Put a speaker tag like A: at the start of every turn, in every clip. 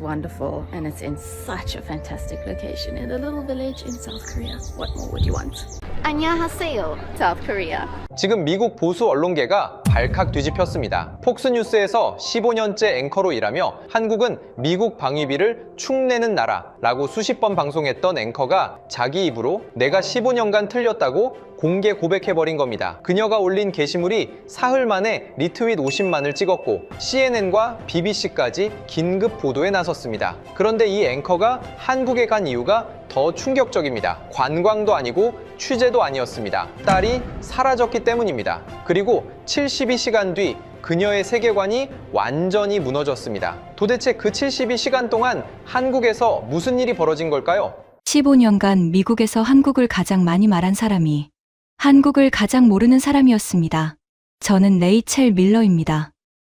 A: Wonderful, and it's in such a fantastic location in a little village in South Korea. What more would you want? 안녕하세요, South Korea.
B: 지금 미국 보수 언론계가 발칵 뒤집혔습니다. 폭스뉴스에서 15년째 앵커로 일하며 한국은 미국 방위비를 축내는 나라라고 수십 번 방송했던 앵커가 자기 입으로 내가 15년간 틀렸다고 공개 고백해버린 겁니다. 그녀가 올린 게시물이 사흘 만에 리트윗 50만을 찍었고 CNN과 BBC까지 긴급 보도에 나섰습니다. 그런데 이 앵커가 한국에 간 이유가 더 충격적입니다. 관광도 아니고 취재도 아니었습니다. 딸이 사라졌기 때문입니다. 그리고 72시간 뒤 그녀의 세계관이 완전히 무너졌습니다. 도대체 그 72시간 동안 한국에서 무슨 일이 벌어진 걸까요?
C: 15년간 미국에서 한국을 가장 많이 말한 사람이 한국을 가장 모르는 사람이었습니다. 저는 레이첼 밀러입니다.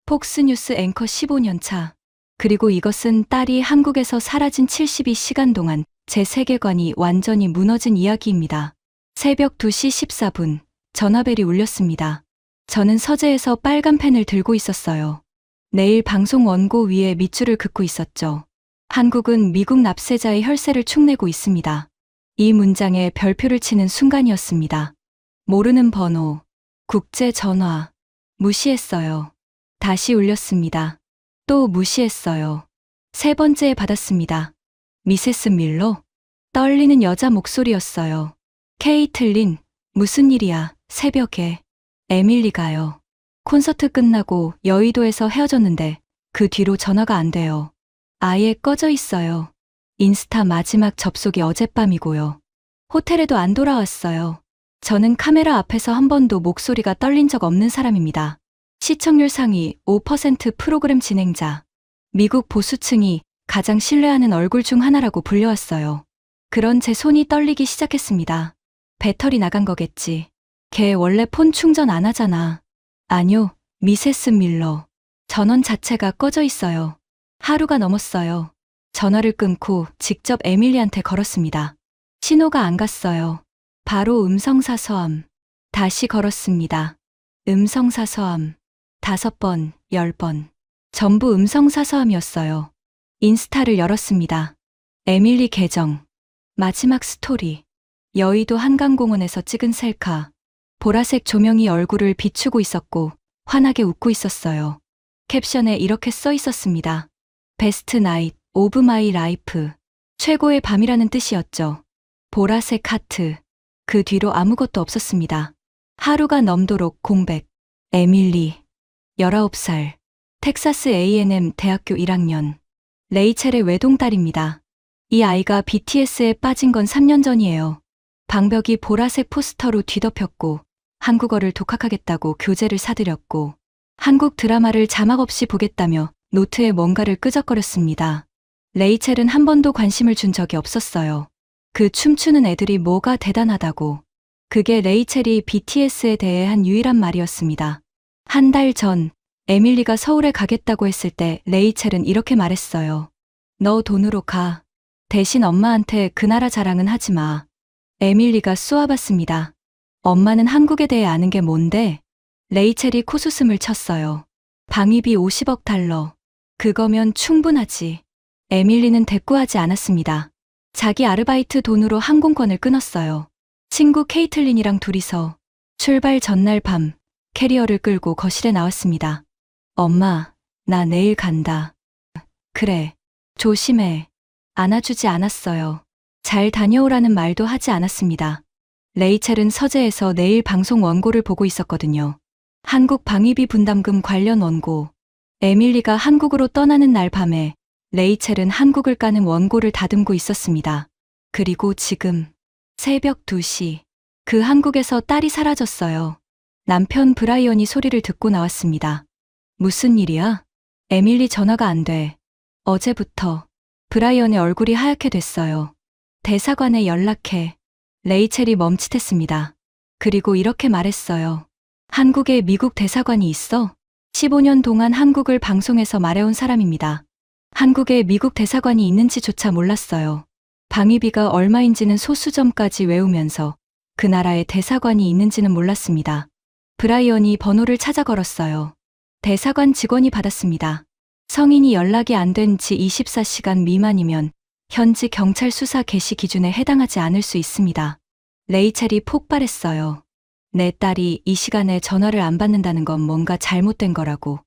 C: 폭스뉴스 앵커 15년 차. 그리고 이것은 딸이 한국에서 사라진 72시간 동안 제 세계관이 완전히 무너진 이야기입니다. 새벽 2시 14분, 전화벨이 울렸습니다. 저는 서재에서 빨간 펜을 들고 있었어요. 내일 방송 원고 위에 밑줄을 긋고 있었죠. 한국은 미국 납세자의 혈세를 축내고 있습니다. 이 문장에 별표를 치는 순간이었습니다. 모르는 번호, 국제 전화, 무시했어요. 다시 울렸습니다. 또 무시했어요. 세 번째 받았습니다. 미세스 밀러? 떨리는 여자 목소리였어요. 케이틀린, 무슨 일이야, 새벽에. 에밀리가요. 콘서트 끝나고 여의도에서 헤어졌는데 그 뒤로 전화가 안 돼요. 아예 꺼져 있어요. 인스타 마지막 접속이 어젯밤이고요. 호텔에도 안 돌아왔어요. 저는 카메라 앞에서 한 번도 목소리가 떨린 적 없는 사람입니다. 시청률 상위 5% 프로그램 진행자. 미국 보수층이 가장 신뢰하는 얼굴 중 하나라고 불려왔어요. 그런 제 손이 떨리기 시작했습니다. 배터리 나간 거겠지. 걔 원래 폰 충전 안 하잖아. 아니요, 미세스 밀러. 전원 자체가 꺼져 있어요. 하루가 넘었어요. 전화를 끊고 직접 에밀리한테 걸었습니다. 신호가 안 갔어요. 바로 음성사서함. 다시 걸었습니다. 음성사서함. 5번, 10번. 전부 음성사서함이었어요. 인스타를 열었습니다. 에밀리 계정. 마지막 스토리. 여의도 한강공원에서 찍은 셀카. 보라색 조명이 얼굴을 비추고 있었고 환하게 웃고 있었어요. 캡션에 이렇게 써 있었습니다. 베스트 나잇 오브 마이 라이프. 최고의 밤이라는 뜻이었죠. 보라색 하트. 그 뒤로 아무것도 없었습니다. 하루가 넘도록 공백. 에밀리. 19살. 텍사스 A&M 대학교 1학년. 레이첼의 외동딸입니다. 이 아이가 BTS에 빠진 건 3년 전이에요. 방벽이 보라색 포스터로 뒤덮였고 한국어를 독학하겠다고 교재를 사들였고 한국 드라마를 자막 없이 보겠다며 노트에 뭔가를 끄적거렸습니다. 레이첼은 한 번도 관심을 준 적이 없었어요. 그 춤추는 애들이 뭐가 대단하다고. 그게 레이첼이 BTS에 대해 한 유일한 말이었습니다. 한 달 전 에밀리가 서울에 가겠다고 했을 때 레이첼은 이렇게 말했어요. 너 돈으로 가. 대신 엄마한테 그 나라 자랑은 하지 마. 에밀리가 쏘아봤습니다. 엄마는 한국에 대해 아는 게 뭔데? 레이첼이 코웃음을 쳤어요. 방위비 50억 달러. 그거면 충분하지. 에밀리는 대꾸하지 않았습니다. 자기 아르바이트 돈으로 항공권을 끊었어요. 친구 케이틀린이랑 둘이서 출발 전날 밤 캐리어를 끌고 거실에 나왔습니다. 엄마, 나 내일 간다. 그래, 조심해. 안아주지 않았어요. 잘 다녀오라는 말도 하지 않았습니다. 레이첼은 서재에서 내일 방송 원고를 보고 있었거든요. 한국 방위비 분담금 관련 원고. 에밀리가 한국으로 떠나는 날 밤에 레이첼은 한국을 까는 원고를 다듬고 있었습니다. 그리고 지금 새벽 2시. 그 한국에서 딸이 사라졌어요. 남편 브라이언이 소리를 듣고 나왔습니다. 무슨 일이야? 에밀리 전화가 안 돼. 어제부터 브라이언의 얼굴이 하얗게 됐어요. 대사관에 연락해. 레이첼이 멈칫했습니다. 그리고 이렇게 말했어요. 한국에 미국 대사관이 있어? 15년 동안 한국을 방송에서 말해온 사람입니다. 한국에 미국 대사관이 있는지조차 몰랐어요. 방위비가 얼마인지는 소수점까지 외우면서 그 나라에 대사관이 있는지는 몰랐습니다. 브라이언이 번호를 찾아 걸었어요. 대사관 직원이 받았습니다. 성인이 연락이 안 된 지 24시간 미만이면 현지 경찰 수사 개시 기준에 해당하지 않을 수 있습니다. 레이첼이 폭발했어요. 내 딸이 이 시간에 전화를 안 받는다는 건 뭔가 잘못된 거라고.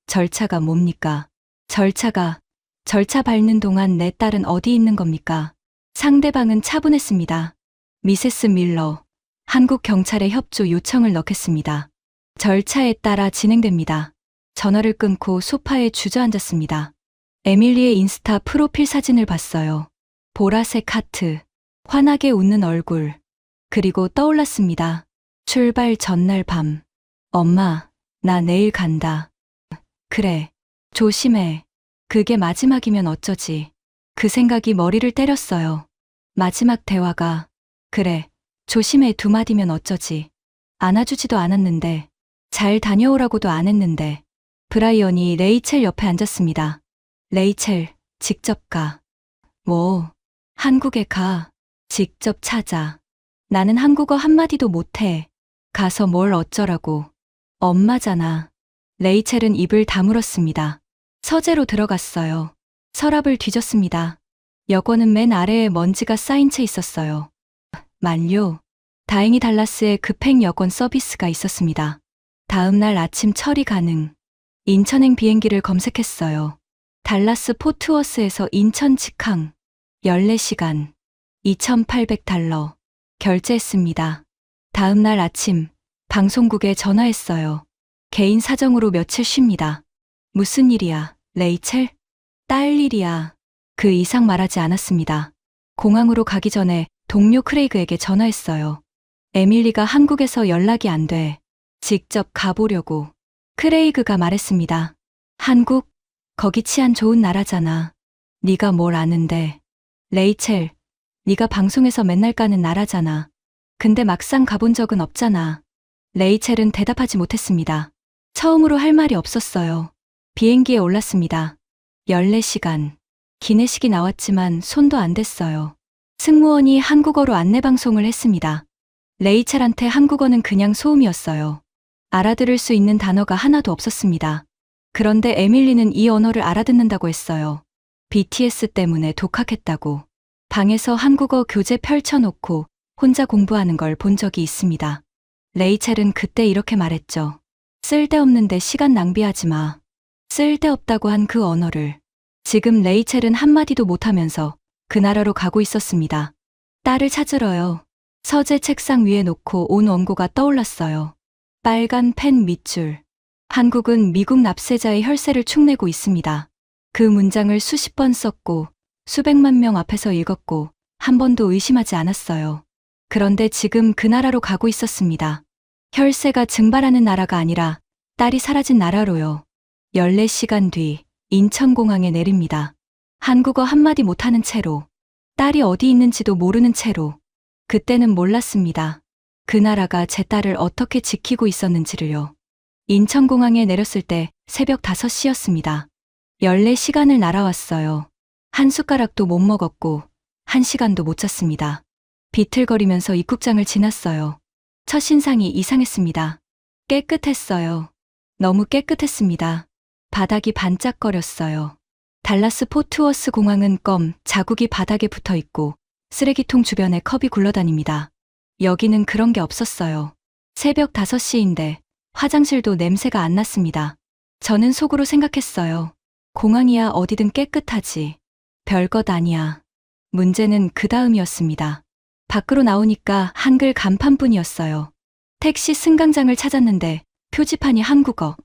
C: 절차가 뭡니까? 절차 밟는 동안 내 딸은 어디 있는 겁니까? 상대방은 차분했습니다. 미세스 밀러, 한국 경찰에 협조 요청을 넣겠습니다. 절차에 따라 진행됩니다. 전화를 끊고 소파에 주저앉았습니다. 에밀리의 인스타 프로필 사진을 봤어요. 보라색 하트, 환하게 웃는 얼굴, 그리고 떠올랐습니다. 출발 전날 밤. 엄마, 나 내일 간다. 그래, 조심해. 그게 마지막이면 어쩌지. 그 생각이 머리를 때렸어요. 마지막 대화가, 그래, 조심해 두 마디면 어쩌지. 안아주지도 않았는데, 잘 다녀오라고도 안 했는데. 브라이언이 레이첼 옆에 앉았습니다. 레이첼, 직접 가. 뭐, 한국에 가. 직접 찾아. 나는 한국어 한마디도 못해. 가서 뭘 어쩌라고. 엄마잖아. 레이첼은 입을 다물었습니다. 서재로 들어갔어요. 서랍을 뒤졌습니다. 여권은 맨 아래에 먼지가 쌓인 채 있었어요. 만료. 다행히 달라스에 급행 여권 서비스가 있었습니다. 다음 날 아침 처리 가능. 인천행 비행기를 검색했어요. 달라스 포트워스에서 인천 직항. 14시간. 2,800달러. 결제했습니다. 다음 날 아침 방송국에 전화했어요. 개인 사정으로 며칠 쉽니다. 무슨 일이야, 레이첼? 딸 일이야. 그 이상 말하지 않았습니다. 공항으로 가기 전에 동료 크레이그에게 전화했어요. 에밀리가 한국에서 연락이 안 돼. 직접 가보려고. 크레이그가 말했습니다. 한국? 거기 치안 좋은 나라잖아. 네가 뭘 아는데. 레이첼, 네가 방송에서 맨날 까는 나라잖아. 근데 막상 가본 적은 없잖아. 레이첼은 대답하지 못했습니다. 처음으로 할 말이 없었어요. 비행기에 올랐습니다. 14시간. 기내식이 나왔지만 손도 안 댔어요. 승무원이 한국어로 안내방송을 했습니다. 레이첼한테 한국어는 그냥 소음이었어요. 알아들을 수 있는 단어가 하나도 없었습니다. 그런데 에밀리는 이 언어를 알아듣는다고 했어요. BTS 때문에 독학했다고. 방에서 한국어 교재 펼쳐놓고 혼자 공부하는 걸 본 적이 있습니다. 레이첼은 그때 이렇게 말했죠. 쓸데없는데 시간 낭비하지 마. 쓸데없다고 한 그 언어를. 지금 레이첼은 한마디도 못하면서 그 나라로 가고 있었습니다. 딸을 찾으러요. 서재 책상 위에 놓고 온 원고가 떠올랐어요. 빨간 펜 밑줄. 한국은 미국 납세자의 혈세를 축내고 있습니다. 그 문장을 수십 번 썼고 수백만 명 앞에서 읽었고 한 번도 의심하지 않았어요. 그런데 지금 그 나라로 가고 있었습니다. 혈세가 증발하는 나라가 아니라 딸이 사라진 나라로요. 14시간 뒤 인천공항에 내립니다. 한국어 한마디 못하는 채로, 딸이 어디 있는지도 모르는 채로. 그때는 몰랐습니다. 그 나라가 제 딸을 어떻게 지키고 있었는지를요. 인천공항에 내렸을 때 새벽 5시였습니다. 14시간을 날아왔어요. 한 숟가락도 못 먹었고 1시간도 못 잤습니다. 비틀거리면서 입국장을 지났어요. 첫인상이 이상했습니다. 깨끗했어요. 너무 깨끗했습니다. 바닥이 반짝거렸어요. 달라스 포트워스 공항은 자국이 바닥에 붙어 있고 쓰레기통 주변에 컵이 굴러다닙니다. 여기는 그런 게 없었어요. 새벽 5시인데 화장실도 냄새가 안 났습니다. 저는 속으로 생각했어요. 공항이야 어디든 깨끗하지. 별것 아니야. 문제는 그 다음이었습니다. 밖으로 나오니까 한글 간판뿐이었어요. 택시 승강장을 찾았는데 표지판이 한국어.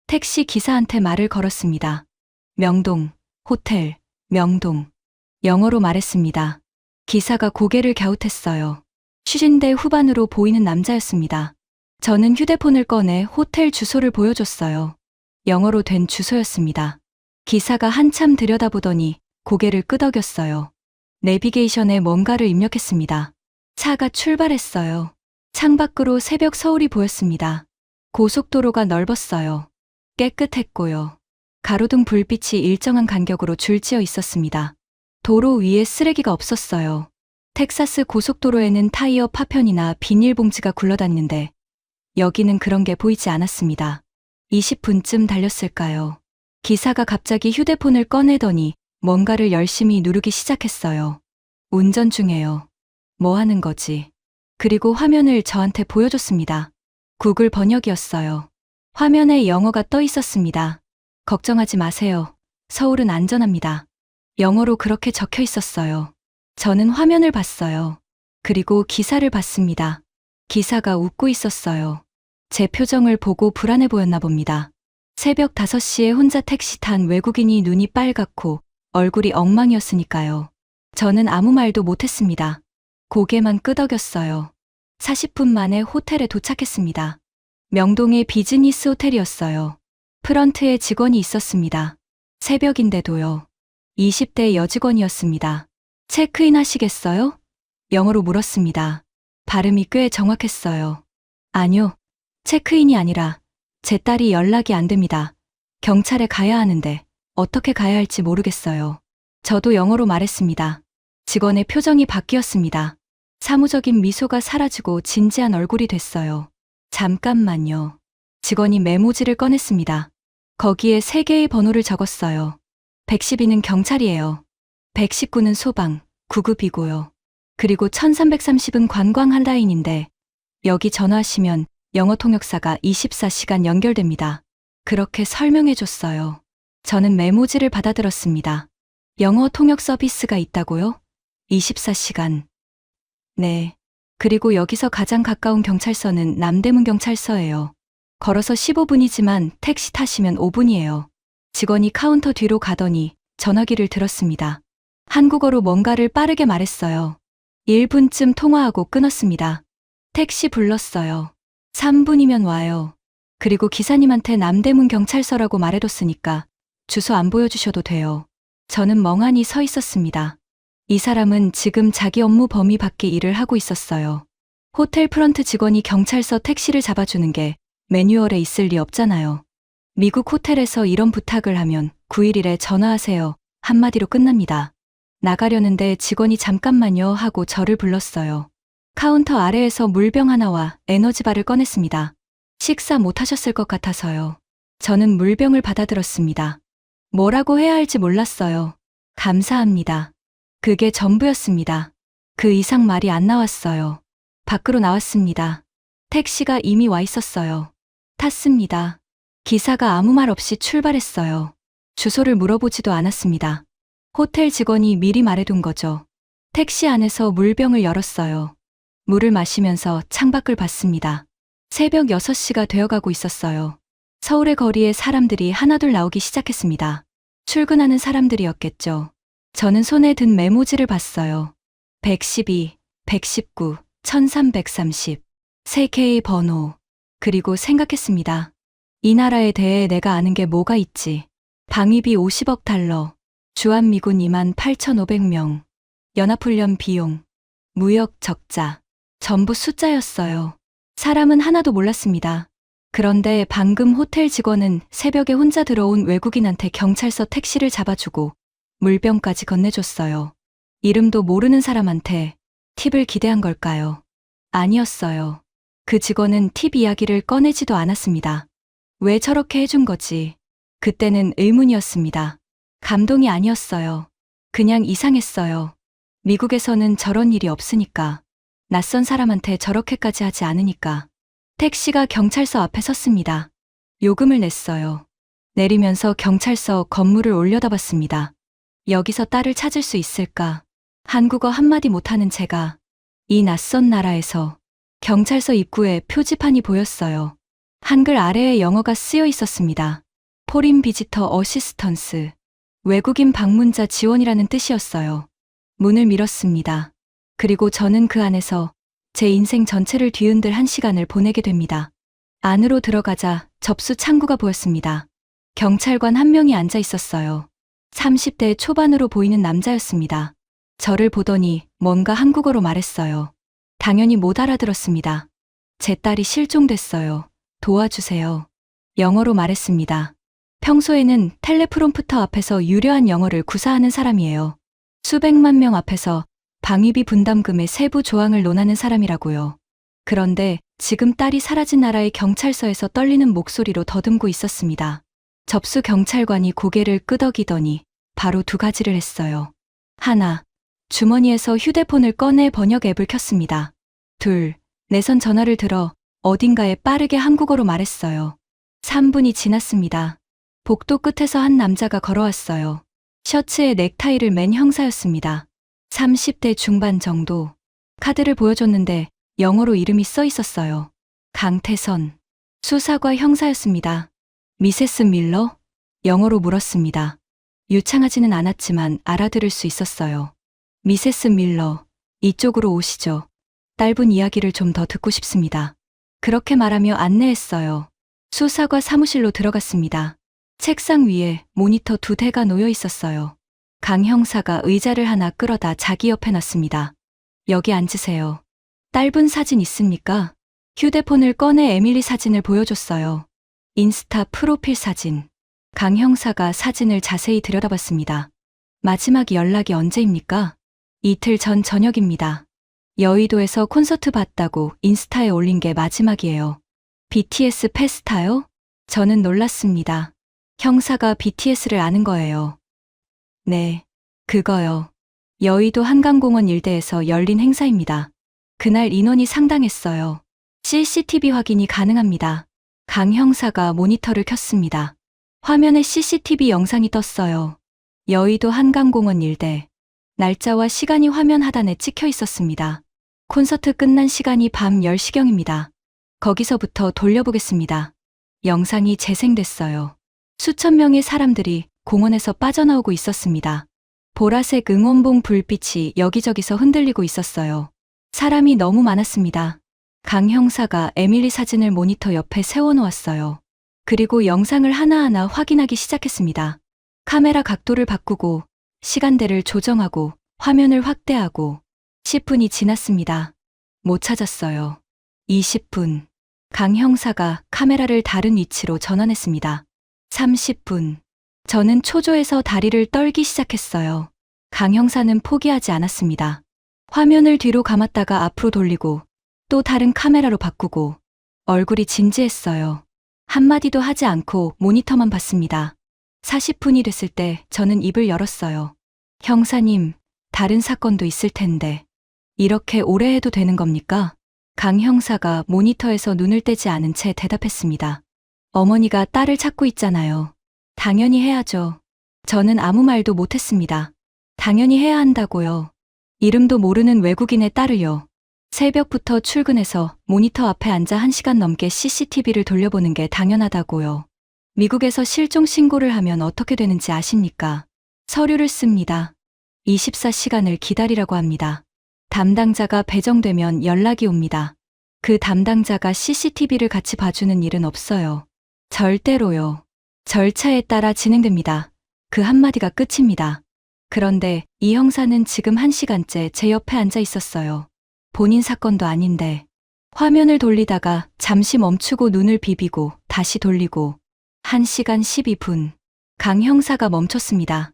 C: 택시 기사한테 말을 걸었습니다. 명동, 호텔, 명동. 영어로 말했습니다. 기사가 고개를 갸웃했어요. 50대 후반으로 보이는 남자였습니다. 저는 휴대폰을 꺼내 호텔 주소를 보여줬어요. 영어로 된 주소였습니다. 기사가 한참 들여다보더니 고개를 끄덕였어요. 내비게이션에 뭔가를 입력했습니다. 차가 출발했어요. 창밖으로 새벽 서울이 보였습니다. 고속도로가 넓었어요. 깨끗했고요. 가로등 불빛이 일정한 간격으로 줄지어 있었습니다. 도로 위에 쓰레기가 없었어요. 텍사스 고속도로에는 타이어 파편이나 비닐봉지가 굴러다니는데 여기는 그런 게 보이지 않았습니다. 20분쯤 달렸을까요? 기사가 갑자기 휴대폰을 꺼내더니 뭔가를 열심히 누르기 시작했어요. 운전 중에요. 뭐 하는 거지? 그리고 화면을 저한테 보여줬습니다. 구글 번역이었어요. 화면에 영어가 떠 있었습니다. 걱정하지 마세요. 서울은 안전합니다. 영어로 그렇게 적혀 있었어요. 저는 화면을 봤어요. 그리고 기사를 봤습니다. 기사가 웃고 있었어요. 제 표정을 보고 불안해 보였나 봅니다. 새벽 5시에 혼자 택시 탄 외국인이 눈이 빨갛고 얼굴이 엉망이었으니까요. 저는 아무 말도 못했습니다. 고개만 끄덕였어요. 40분 만에 호텔에 도착했습니다. 명동의 비즈니스 호텔이었어요. 프런트에 직원이 있었습니다. 새벽인데도요. 20대 여직원이었습니다. 체크인 하시겠어요? 영어로 물었습니다. 발음이 꽤 정확했어요. 아니요. 체크인이 아니라 제 딸이 연락이 안 됩니다. 경찰에 가야 하는데 어떻게 가야 할지 모르겠어요. 저도 영어로 말했습니다. 직원의 표정이 바뀌었습니다. 사무적인 미소가 사라지고 진지한 얼굴이 됐어요. 잠깐만요. 직원이 메모지를 꺼냈습니다. 거기에 3개의 번호를 적었어요. 112는 경찰이에요. 119는 소방, 9급이고요. 그리고 1330은 관광 한라인인데 여기 전화하시면 영어 통역사가 24시간 연결됩니다. 그렇게 설명해 줬어요. 저는 메모지를 받아들었습니다. 영어 통역 서비스가 있다고요? 24시간. 네. 그리고 여기서 가장 가까운 경찰서는 남대문 경찰서예요. 걸어서 15분이지만 택시 타시면 5분이에요. 직원이 카운터 뒤로 가더니 전화기를 들었습니다. 한국어로 뭔가를 빠르게 말했어요. 1분쯤 통화하고 끊었습니다. 택시 불렀어요. 3분이면 와요. 그리고 기사님한테 남대문 경찰서라고 말해뒀으니까 주소 안 보여주셔도 돼요. 저는 멍하니 서 있었습니다. 이 사람은 지금 자기 업무 범위 밖의 일을 하고 있었어요. 호텔 프런트 직원이 경찰서 택시를 잡아주는 게 매뉴얼에 있을 리 없잖아요. 미국 호텔에서 이런 부탁을 하면 911에 전화하세요. 한마디로 끝납니다. 나가려는데 직원이 잠깐만요 하고 저를 불렀어요. 카운터 아래에서 물병 하나와 에너지바를 꺼냈습니다. 식사 못 하셨을 것 같아서요. 저는 물병을 받아들었습니다. 뭐라고 해야 할지 몰랐어요. 감사합니다. 그게 전부였습니다. 그 이상 말이 안 나왔어요. 밖으로 나왔습니다. 택시가 이미 와 있었어요. 탔습니다. 기사가 아무 말 없이 출발했어요. 주소를 물어보지도 않았습니다. 호텔 직원이 미리 말해둔 거죠. 택시 안에서 물병을 열었어요. 물을 마시면서 창밖을 봤습니다. 새벽 6시가 되어가고 있었어요. 서울의 거리에 사람들이 하나둘 나오기 시작했습니다. 출근하는 사람들이었겠죠. 저는 손에 든 메모지를 봤어요. 112, 119, 1330, 3개의 번호. 그리고 생각했습니다. 이 나라에 대해 내가 아는 게 뭐가 있지. 방위비 50억 달러, 주한미군 28,500명, 연합훈련 비용, 무역 적자. 전부 숫자였어요. 사람은 하나도 몰랐습니다. 그런데 방금 호텔 직원은 새벽에 혼자 들어온 외국인한테 경찰서 택시를 잡아주고 물병까지 건네줬어요. 이름도 모르는 사람한테 팁을 기대한 걸까요? 아니었어요. 그 직원은 팁 이야기를 꺼내지도 않았습니다. 왜 저렇게 해준 거지? 그때는 의문이었습니다. 감동이 아니었어요. 그냥 이상했어요. 미국에서는 저런 일이 없으니까. 낯선 사람한테 저렇게까지 하지 않으니까. 택시가 경찰서 앞에 섰습니다. 요금을 냈어요. 내리면서 경찰서 건물을 올려다봤습니다. 여기서 딸을 찾을 수 있을까? 한국어 한마디 못하는 제가 이 낯선 나라에서 경찰서 입구에 표지판이 보였어요. 한글 아래에 영어가 쓰여 있었습니다. 포린 비지터 어시스턴스. 외국인 방문자 지원이라는 뜻이었어요. 문을 밀었습니다. 그리고 저는 그 안에서 제 인생 전체를 뒤흔들 1시간을 보내게 됩니다. 안으로 들어가자 접수 창구가 보였습니다. 경찰관 한 명이 앉아 있었어요. 30대 초반으로 보이는 남자였습니다. 저를 보더니 뭔가 한국어로 말했어요. 당연히 못 알아들었습니다. 제 딸이 실종됐어요. 도와주세요. 영어로 말했습니다. 평소에는 텔레프롬프터 앞에서 유려한 영어를 구사하는 사람이에요. 수백만 명 앞에서 방위비 분담금의 세부 조항을 논하는 사람이라고요. 그런데 지금 딸이 사라진 나라의 경찰서에서 떨리는 목소리로 더듬고 있었습니다. 접수 경찰관이 고개를 끄덕이더니 바로 두 가지를 했어요. 하나, 주머니에서 휴대폰을 꺼내 번역 앱을 켰습니다. 둘, 내선 전화를 들어 어딘가에 빠르게 한국어로 말했어요. 3분이 지났습니다. 복도 끝에서 한 남자가 걸어왔어요. 셔츠에 넥타이를 맨 형사였습니다. 30대 중반 정도. 카드를 보여줬는데 영어로 이름이 써 있었어요. 강태선. 수사과 형사였습니다. 미세스 밀러? 영어로 물었습니다. 유창하지는 않았지만 알아들을 수 있었어요. 미세스 밀러, 이쪽으로 오시죠. 짧은 이야기를 좀 더 듣고 싶습니다. 그렇게 말하며 안내했어요. 수사과 사무실로 들어갔습니다. 책상 위에 모니터 2대가 놓여 있었어요. 강 형사가 의자를 하나 끌어다 자기 옆에 놨습니다. 여기 앉으세요. 짧은 사진 있습니까? 휴대폰을 꺼내 에밀리 사진을 보여줬어요. 인스타 프로필 사진. 강 형사가 사진을 자세히 들여다봤습니다. 마지막 연락이 언제입니까? 이틀 전 저녁입니다. 여의도에서 콘서트 봤다고 인스타에 올린 게 마지막이에요. BTS 페스타요? 저는 놀랐습니다. 형사가 BTS를 아는 거예요. 네, 그거요. 여의도 한강공원 일대에서 열린 행사입니다. 그날 인원이 상당했어요. CCTV 확인이 가능합니다. 강 형사가 모니터를 켰습니다. 화면에 CCTV 영상이 떴어요. 여의도 한강공원 일대. 날짜와 시간이 화면 하단에 찍혀 있었습니다. 콘서트 끝난 시간이 밤 10시경입니다. 거기서부터 돌려보겠습니다. 영상이 재생됐어요. 수천 명의 사람들이 공원에서 빠져나오고 있었습니다. 보라색 응원봉 불빛이 여기저기서 흔들리고 있었어요. 사람이 너무 많았습니다. 강 형사가 에밀리 사진을 모니터 옆에 세워놓았어요. 그리고 영상을 하나하나 확인하기 시작했습니다. 카메라 각도를 바꾸고 시간대를 조정하고 화면을 확대하고 10분이 지났습니다. 못 찾았어요. 20분. 강 형사가 카메라를 다른 위치로 전환했습니다. 30분. 저는 초조해서 다리를 떨기 시작했어요. 강 형사는 포기하지 않았습니다. 화면을 뒤로 감았다가 앞으로 돌리고 또 다른 카메라로 바꾸고 얼굴이 진지했어요. 한마디도 하지 않고 모니터만 봤습니다. 40분이 됐을 때 저는 입을 열었어요. 형사님, 다른 사건도 있을 텐데 이렇게 오래 해도 되는 겁니까? 강 형사가 모니터에서 눈을 떼지 않은 채 대답했습니다. 어머니가 딸을 찾고 있잖아요. 당연히 해야죠. 저는 아무 말도 못했습니다. 당연히 해야 한다고요. 이름도 모르는 외국인의 딸을요. 새벽부터 출근해서 모니터 앞에 앉아 1시간 넘게 CCTV를 돌려보는 게 당연하다고요. 미국에서 실종 신고를 하면 어떻게 되는지 아십니까? 서류를 씁니다. 24시간을 기다리라고 합니다. 담당자가 배정되면 연락이 옵니다. 그 담당자가 CCTV를 같이 봐주는 일은 없어요. 절대로요. 절차에 따라 진행됩니다. 그 한마디가 끝입니다. 그런데 이 형사는 지금 1시간째 제 옆에 앉아 있었어요. 본인 사건도 아닌데. 화면을 돌리다가 잠시 멈추고 눈을 비비고 다시 돌리고 1시간 12분. 강 형사가 멈췄습니다.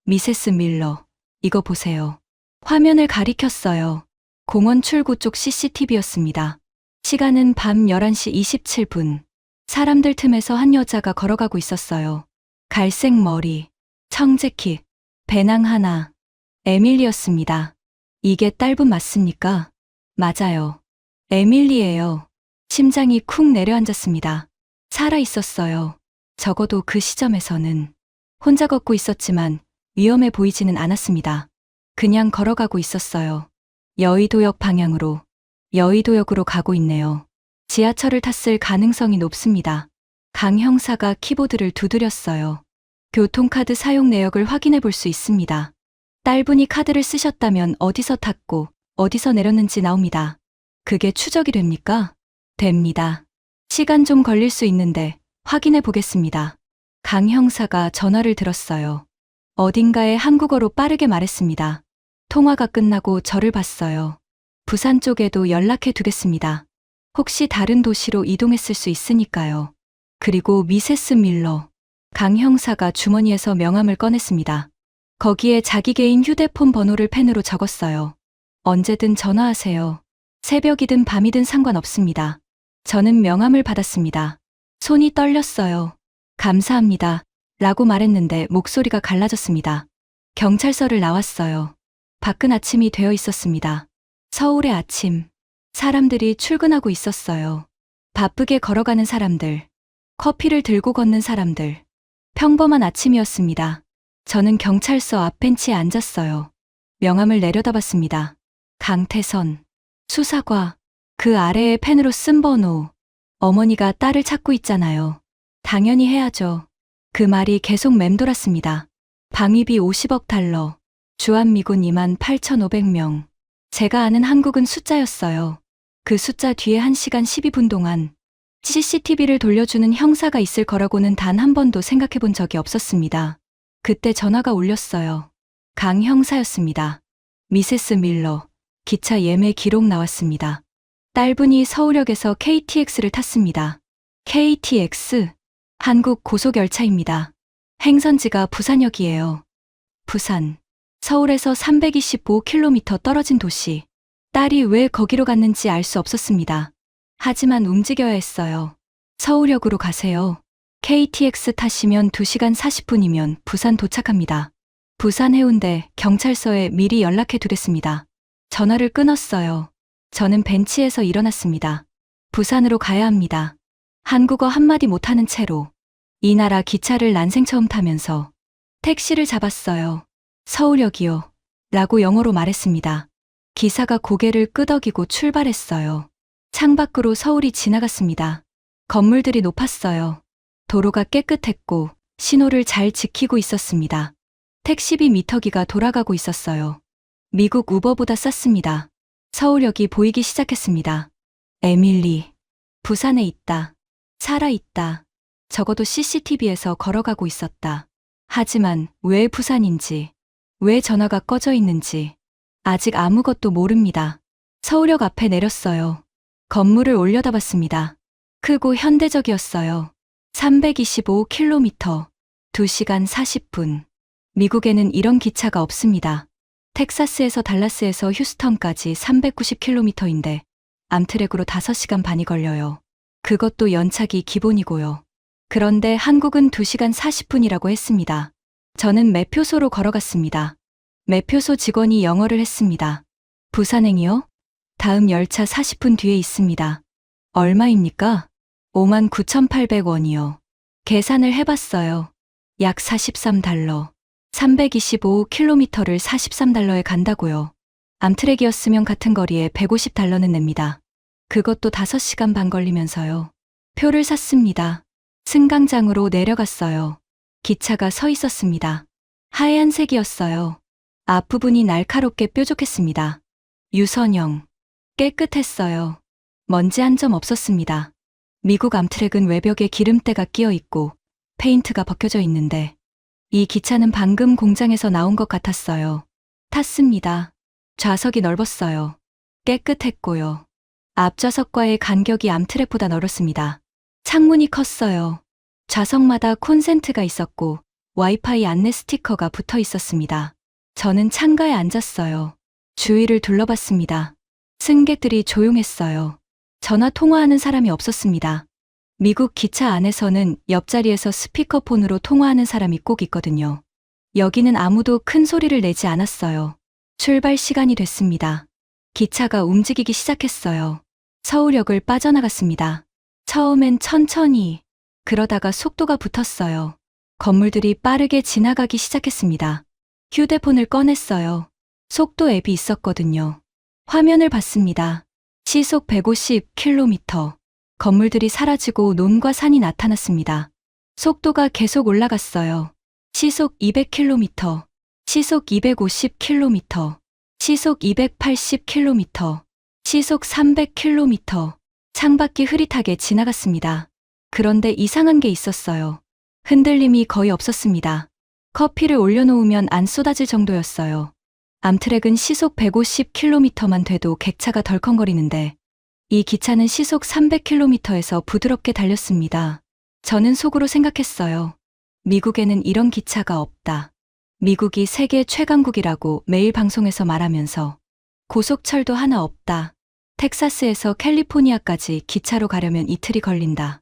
C: 미세스 밀러, 이거 보세요. 화면을 가리켰어요. 공원 출구 쪽 CCTV였습니다. 시간은 밤 11시 27분. 사람들 틈에서 한 여자가 걸어가고 있었어요. 갈색 머리, 청재킷, 배낭 하나. 에밀리였습니다. 이게 딸분 맞습니까? 맞아요. 에밀리예요. 심장이 쿵 내려앉았습니다. 살아 있었어요. 적어도 그 시점에서는. 혼자 걷고 있었지만 위험해 보이지는 않았습니다. 그냥 걸어가고 있었어요. 여의도역 방향으로. 여의도역으로 가고 있네요. 지하철을 탔을 가능성이 높습니다. 강 형사가 키보드를 두드렸어요. 교통카드 사용 내역을 확인해 볼 수 있습니다. 딸분이 카드를 쓰셨다면 어디서 탔고 어디서 내렸는지 나옵니다. 그게 추적이 됩니까? 됩니다. 시간 좀 걸릴 수 있는데 확인해 보겠습니다. 강 형사가 전화를 들었어요. 어딘가에 한국어로 빠르게 말했습니다. 통화가 끝나고 저를 봤어요. 부산 쪽에도 연락해 두겠습니다. 혹시 다른 도시로 이동했을 수 있으니까요. 그리고 미세스 밀러. 강 형사가 주머니에서 명함을 꺼냈습니다. 거기에 자기 개인 휴대폰 번호를 펜으로 적었어요. 언제든 전화하세요. 새벽이든 밤이든 상관없습니다. 저는 명함을 받았습니다. 손이 떨렸어요. 감사합니다. 라고 말했는데 목소리가 갈라졌습니다. 경찰서를 나왔어요. 밖은 아침이 되어 있었습니다. 서울의 아침. 사람들이 출근하고 있었어요. 바쁘게 걸어가는 사람들. 커피를 들고 걷는 사람들. 평범한 아침이었습니다. 저는 경찰서 앞 벤치에 앉았어요. 명함을 내려다봤습니다. 강태선. 수사과. 그 아래에 펜으로 쓴 번호. 어머니가 딸을 찾고 있잖아요. 당연히 해야죠. 그 말이 계속 맴돌았습니다. 방위비 50억 달러. 주한미군 28,500명. 제가 아는 한국은 숫자였어요. 그 숫자 뒤에 1시간 12분 동안 CCTV를 돌려주는 형사가 있을 거라고는 단 한 번도 생각해 본 적이 없었습니다. 그때 전화가 울렸어요. 강 형사였습니다. 미세스 밀러. 기차 예매 기록 나왔습니다. 딸분이 서울역에서 KTX를 탔습니다. KTX? 한국 고속열차입니다. 행선지가 부산역이에요. 부산. 서울에서 325km 떨어진 도시. 딸이 왜 거기로 갔는지 알 수 없었습니다. 하지만 움직여야 했어요. 서울역으로 가세요. KTX 타시면 2시간 40분이면 부산 도착합니다. 부산 해운대 경찰서에 미리 연락해 두랬습니다. 전화를 끊었어요. 저는 벤치에서 일어났습니다. 부산으로 가야 합니다. 한국어 한마디 못하는 채로 이 나라 기차를 난생 처음 타면서 택시를 잡았어요. 서울역이요. 라고 영어로 말했습니다. 기사가 고개를 끄덕이고 출발했어요. 창밖으로 서울이 지나갔습니다. 건물들이 높았어요. 도로가 깨끗했고 신호를 잘 지키고 있었습니다. 택시비 미터기가 돌아가고 있었어요. 미국 우버보다 쌌습니다. 서울역이 보이기 시작했습니다. 에밀리. 부산에 있다. 살아있다. 적어도 CCTV에서 걸어가고 있었다. 하지만 왜 부산인지, 왜 전화가 꺼져 있는지 아직 아무것도 모릅니다. 서울역 앞에 내렸어요. 건물을 올려다봤습니다. 크고 현대적이었어요. 325km, 2시간 40분. 미국에는 이런 기차가 없습니다. 텍사스에서 달라스에서 휴스턴까지 390km인데 암트랙으로 5시간 반이 걸려요. 그것도 연착이 기본이고요. 그런데 한국은 2시간 40분이라고 했습니다. 저는 매표소로 걸어갔습니다. 매표소 직원이 영어를 했습니다. 부산행이요? 다음 열차 40분 뒤에 있습니다. 얼마입니까? 59,800원이요. 계산을 해봤어요. 약 43달러. 325km를 43달러에 간다고요. 암트랙이었으면 같은 거리에 150달러는 냅니다. 그것도 5시간 반 걸리면서요. 표를 샀습니다. 승강장으로 내려갔어요. 기차가 서 있었습니다. 하얀색이었어요. 앞부분이 날카롭게 뾰족했습니다. 유선형. 깨끗했어요. 먼지 한 점 없었습니다. 미국 암트랙은 외벽에 기름때가 끼어 있고 페인트가 벗겨져 있는데 이 기차는 방금 공장에서 나온 것 같았어요. 탔습니다. 좌석이 넓었어요. 깨끗했고요. 앞좌석과의 간격이 암트랙보다 넓었습니다. 창문이 컸어요. 좌석마다 콘센트가 있었고 와이파이 안내 스티커가 붙어 있었습니다. 저는 창가에 앉았어요. 주위를 둘러봤습니다. 승객들이 조용했어요. 전화 통화하는 사람이 없었습니다. 미국 기차 안에서는 옆자리에서 스피커폰으로 통화하는 사람이 꼭 있거든요. 여기는 아무도 큰 소리를 내지 않았어요. 출발 시간이 됐습니다. 기차가 움직이기 시작했어요. 서울역을 빠져나갔습니다. 처음엔 천천히, 그러다가 속도가 붙었어요. 건물들이 빠르게 지나가기 시작했습니다. 휴대폰을 꺼냈어요. 속도 앱이 있었거든요. 화면을 봤습니다. 시속 150km. 건물들이 사라지고 논과 산이 나타났습니다. 속도가 계속 올라갔어요. 시속 200km, 시속 250km, 시속 280km, 시속 300km. 창밖이 흐릿하게 지나갔습니다. 그런데 이상한 게 있었어요. 흔들림이 거의 없었습니다. 커피를 올려놓으면 안 쏟아질 정도였어요. 암트랙은 시속 150km만 돼도 객차가 덜컹거리는데 이 기차는 시속 300km에서 부드럽게 달렸습니다. 저는 속으로 생각했어요. 미국에는 이런 기차가 없다. 미국이 세계 최강국이라고 매일 방송에서 말하면서 고속철도 하나 없다. 텍사스에서 캘리포니아까지 기차로 가려면 이틀이 걸린다.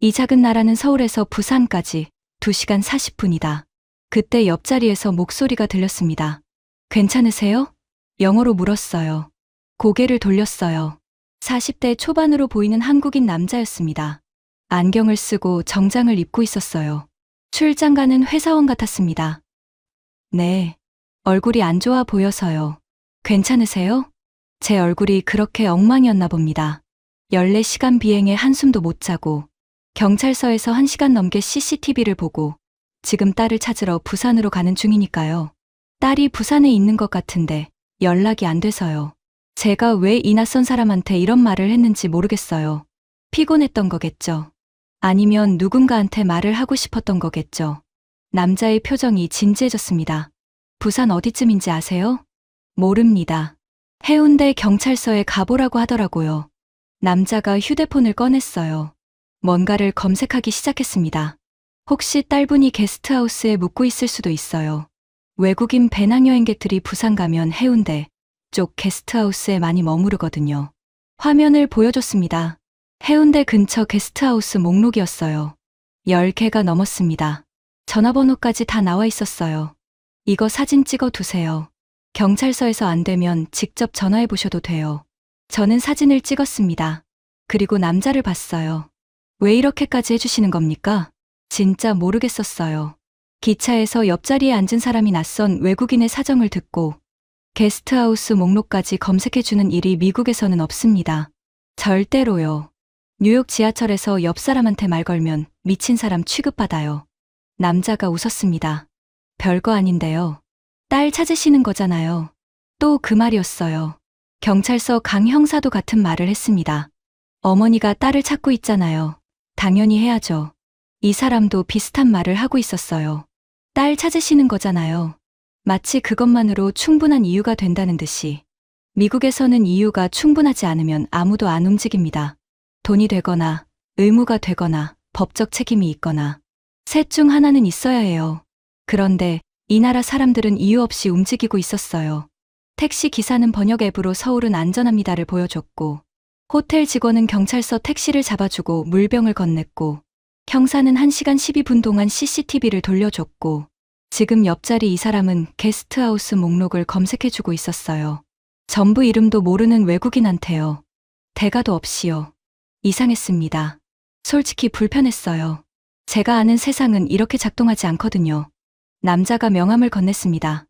C: 이 작은 나라는 서울에서 부산까지 2시간 40분이다. 그때 옆자리에서 목소리가 들렸습니다. 괜찮으세요? 영어로 물었어요. 고개를 돌렸어요. 40대 초반으로 보이는 한국인 남자였습니다. 안경을 쓰고 정장을 입고 있었어요. 출장 가는 회사원 같았습니다. 네. 얼굴이 안 좋아 보여서요. 괜찮으세요? 제 얼굴이 그렇게 엉망이었나 봅니다. 14시간 비행에 한숨도 못 자고 경찰서에서 1시간 넘게 CCTV를 보고 지금 딸을 찾으러 부산으로 가는 중이니까요. 딸이 부산에 있는 것 같은데 연락이 안 돼서요. 제가 왜 이 낯선 사람한테 이런 말을 했는지 모르겠어요. 피곤했던 거겠죠. 아니면 누군가한테 말을 하고 싶었던 거겠죠. 남자의 표정이 진지해졌습니다. 부산 어디쯤인지 아세요? 모릅니다. 해운대 경찰서에 가보라고 하더라고요. 남자가 휴대폰을 꺼냈어요. 뭔가를 검색하기 시작했습니다. 혹시 딸분이 게스트하우스에 묵고 있을 수도 있어요. 외국인 배낭여행객들이 부산 가면 해운대 쪽 게스트하우스에 많이 머무르거든요. 화면을 보여줬습니다. 해운대 근처 게스트하우스 목록이었어요. 10개가 넘었습니다. 전화번호까지 다 나와 있었어요. 이거 사진 찍어 두세요. 경찰서에서 안 되면 직접 전화해 보셔도 돼요. 저는 사진을 찍었습니다. 그리고 남자를 봤어요. 왜 이렇게까지 해주시는 겁니까? 진짜 모르겠었어요. 기차에서 옆자리에 앉은 사람이 낯선 외국인의 사정을 듣고 게스트하우스 목록까지 검색해주는 일이 미국에서는 없습니다. 절대로요. 뉴욕 지하철에서 옆 사람한테 말 걸면 미친 사람 취급받아요. 남자가 웃었습니다. 별거 아닌데요. 딸 찾으시는 거잖아요. 또 그 말이었어요. 경찰서 강 형사도 같은 말을 했습니다. 어머니가 딸을 찾고 있잖아요. 당연히 해야죠. 이 사람도 비슷한 말을 하고 있었어요. 딸 찾으시는 거잖아요. 마치 그것만으로 충분한 이유가 된다는 듯이. 미국에서는 이유가 충분하지 않으면 아무도 안 움직입니다. 돈이 되거나 의무가 되거나 법적 책임이 있거나 셋 중 하나는 있어야 해요. 그런데 이 나라 사람들은 이유 없이 움직이고 있었어요. 택시 기사는 번역 앱으로 서울은 안전합니다를 보여줬고 호텔 직원은 경찰서 택시를 잡아주고 물병을 건넸고 형사는 1시간 12분 동안 CCTV를 돌려줬고 지금 옆자리 이 사람은 게스트하우스 목록을 검색해주고 있었어요. 전부 이름도 모르는 외국인한테요. 대가도 없이요. 이상했습니다. 솔직히 불편했어요. 제가 아는 세상은 이렇게 작동하지 않거든요. 남자가 명함을 건넸습니다.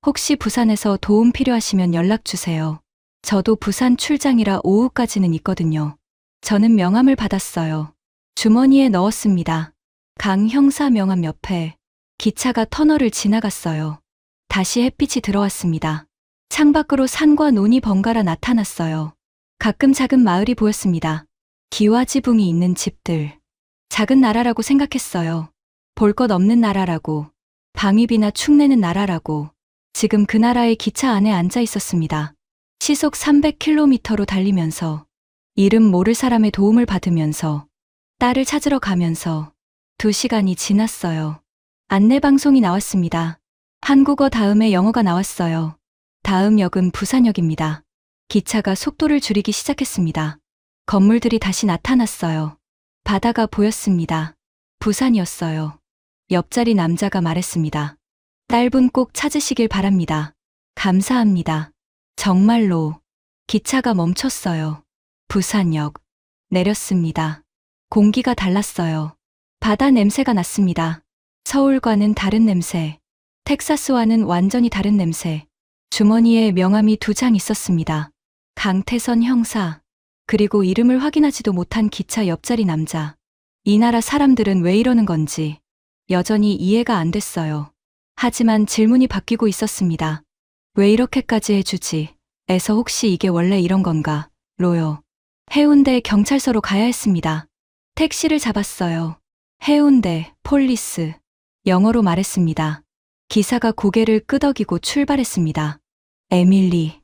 C: 혹시 부산에서 도움 필요하시면 연락 주세요. 저도 부산 출장이라 오후까지는 있거든요. 저는 명함을 받았어요. 주머니에 넣었습니다. 강 형사 명함 옆에 기차가 터널을 지나갔어요. 다시 햇빛이 들어왔습니다. 창밖으로 산과 논이 번갈아 나타났어요. 가끔 작은 마을이 보였습니다. 기와지붕이 있는 집들. 작은 나라라고 생각했어요. 볼 것 없는 나라라고. 방위비나 축내는 나라라고. 지금 그 나라의 기차 안에 앉아 있었습니다. 시속 300km로 달리면서 이름 모를 사람의 도움을 받으면서 딸을 찾으러 가면서 2시간이 지났어요. 안내방송이 나왔습니다. 한국어 다음에 영어가 나왔어요. 다음 역은 부산역입니다. 기차가 속도를 줄이기 시작했습니다. 건물들이 다시 나타났어요. 바다가 보였습니다. 부산이었어요. 옆자리 남자가 말했습니다. 딸분 꼭 찾으시길 바랍니다. 감사합니다. 정말로. 기차가 멈췄어요. 부산역. 내렸습니다. 공기가 달랐어요. 바다 냄새가 났습니다. 서울과는 다른 냄새. 텍사스와는 완전히 다른 냄새. 주머니에 명함이 2장 있었습니다. 강태선 형사. 그리고 이름을 확인하지도 못한 기차 옆자리 남자. 이 나라 사람들은 왜 이러는 건지 여전히 이해가 안 됐어요. 하지만 질문이 바뀌고 있었습니다. 왜 이렇게까지 해주지? 에서 혹시 이게 원래 이런 건가? 로요. 해운대 경찰서로 가야 했습니다. 택시를 잡았어요. 해운대, 폴리스. 영어로 말했습니다. 기사가 고개를 끄덕이고 출발했습니다. 에밀리.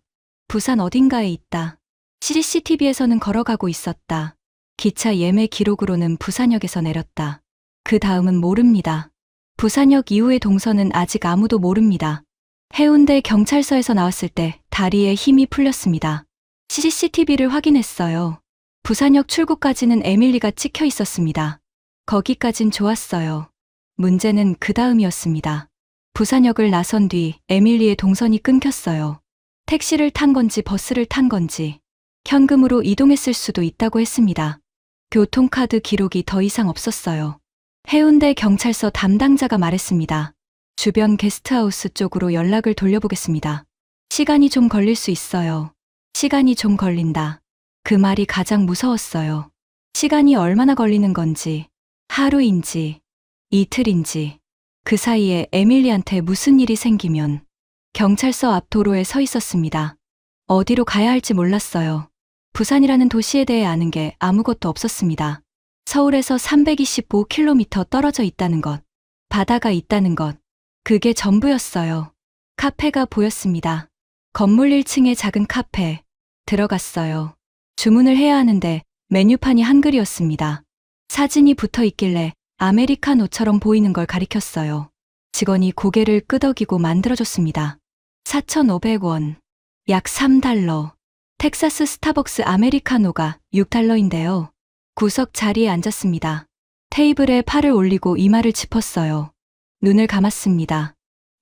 C: 부산 어딘가에 있다. CCTV에서는 걸어가고 있었다. 기차 예매 기록으로는 부산역에서 내렸다. 그 다음은 모릅니다. 부산역 이후의 동선은 아직 아무도 모릅니다. 해운대 경찰서에서 나왔을 때 다리에 힘이 풀렸습니다. CCTV를 확인했어요. 부산역 출구까지는 에밀리가 찍혀 있었습니다. 거기까진 좋았어요. 문제는 그 다음이었습니다. 부산역을 나선 뒤 에밀리의 동선이 끊겼어요. 택시를 탄 건지 버스를 탄 건지 현금으로 이동했을 수도 있다고 했습니다. 교통카드 기록이 더 이상 없었어요. 해운대 경찰서 담당자가 말했습니다. 주변 게스트하우스 쪽으로 연락을 돌려보겠습니다. 시간이 좀 걸릴 수 있어요. 시간이 좀 걸린다. 그 말이 가장 무서웠어요. 시간이 얼마나 걸리는 건지, 하루인지, 이틀인지, 그 사이에 에밀리한테 무슨 일이 생기면 경찰서 앞 도로에 서 있었습니다. 어디로 가야 할지 몰랐어요. 부산이라는 도시에 대해 아는 게 아무것도 없었습니다. 서울에서 325km 떨어져 있다는 것, 바다가 있다는 것, 그게 전부였어요. 카페가 보였습니다. 건물 1층의 작은 카페. 들어갔어요. 주문을 해야 하는데 메뉴판이 한글이었습니다. 사진이 붙어 있길래 아메리카노처럼 보이는 걸 가리켰어요. 직원이 고개를 끄덕이고 만들어줬습니다. 4,500원. 약 3달러. 텍사스 스타벅스 아메리카노가 6달러인데요. 구석 자리에 앉았습니다. 테이블에 팔을 올리고 이마를 짚었어요. 눈을 감았습니다.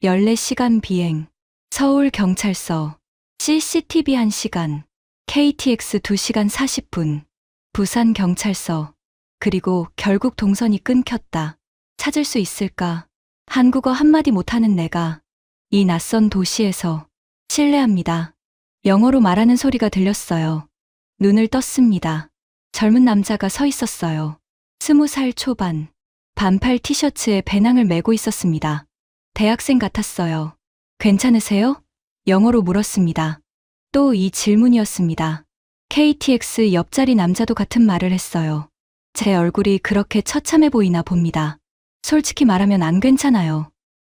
C: 14시간 비행. 서울 경찰서. CCTV 1시간. KTX 2시간 40분. 부산 경찰서. 그리고 결국 동선이 끊겼다. 찾을 수 있을까? 한국어 한마디 못하는 내가 이 낯선 도시에서 실례합니다. 영어로 말하는 소리가 들렸어요. 눈을 떴습니다. 젊은 남자가 서 있었어요. 20살 초반. 반팔 티셔츠에 배낭을 메고 있었습니다. 대학생 같았어요. 괜찮으세요? 영어로 물었습니다. 또 이 질문이었습니다. KTX 옆자리 남자도 같은 말을 했어요. 제 얼굴이 그렇게 처참해 보이나 봅니다. 솔직히 말하면 안 괜찮아요.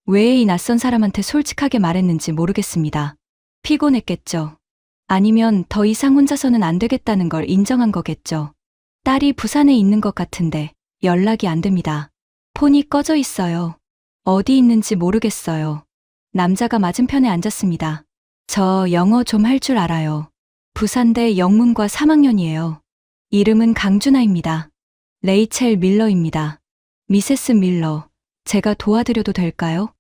C: 왜 이 낯선 사람한테 솔직하게 말했는지 모르겠습니다. 피곤했겠죠. 아니면 더 이상 혼자서는 안 되겠다는 걸 인정한 거겠죠. 딸이 부산에 있는 것 같은데 연락이 안 됩니다. 폰이 꺼져 있어요. 어디 있는지 모르겠어요. 남자가 맞은편에 앉았습니다. 저 영어 좀 할 줄 알아요. 부산대 영문과 3학년이에요. 이름은 강준하입니다. 레이첼 밀러입니다. 미세스 밀러, 제가 도와드려도 될까요?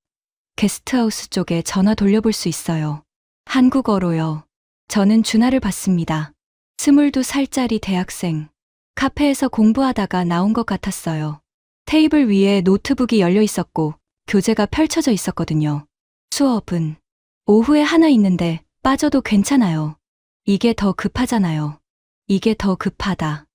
C: 게스트하우스 쪽에 전화 돌려볼 수 있어요. 한국어로요. 저는 준하를 봤습니다. 22살짜리 대학생. 카페에서 공부하다가 나온 것 같았어요. 테이블 위에 노트북이 열려 있었고 교재가 펼쳐져 있었거든요. 수업은 오후에 하나 있는데 빠져도 괜찮아요. 이게 더 급하잖아요. 이게 더 급하다.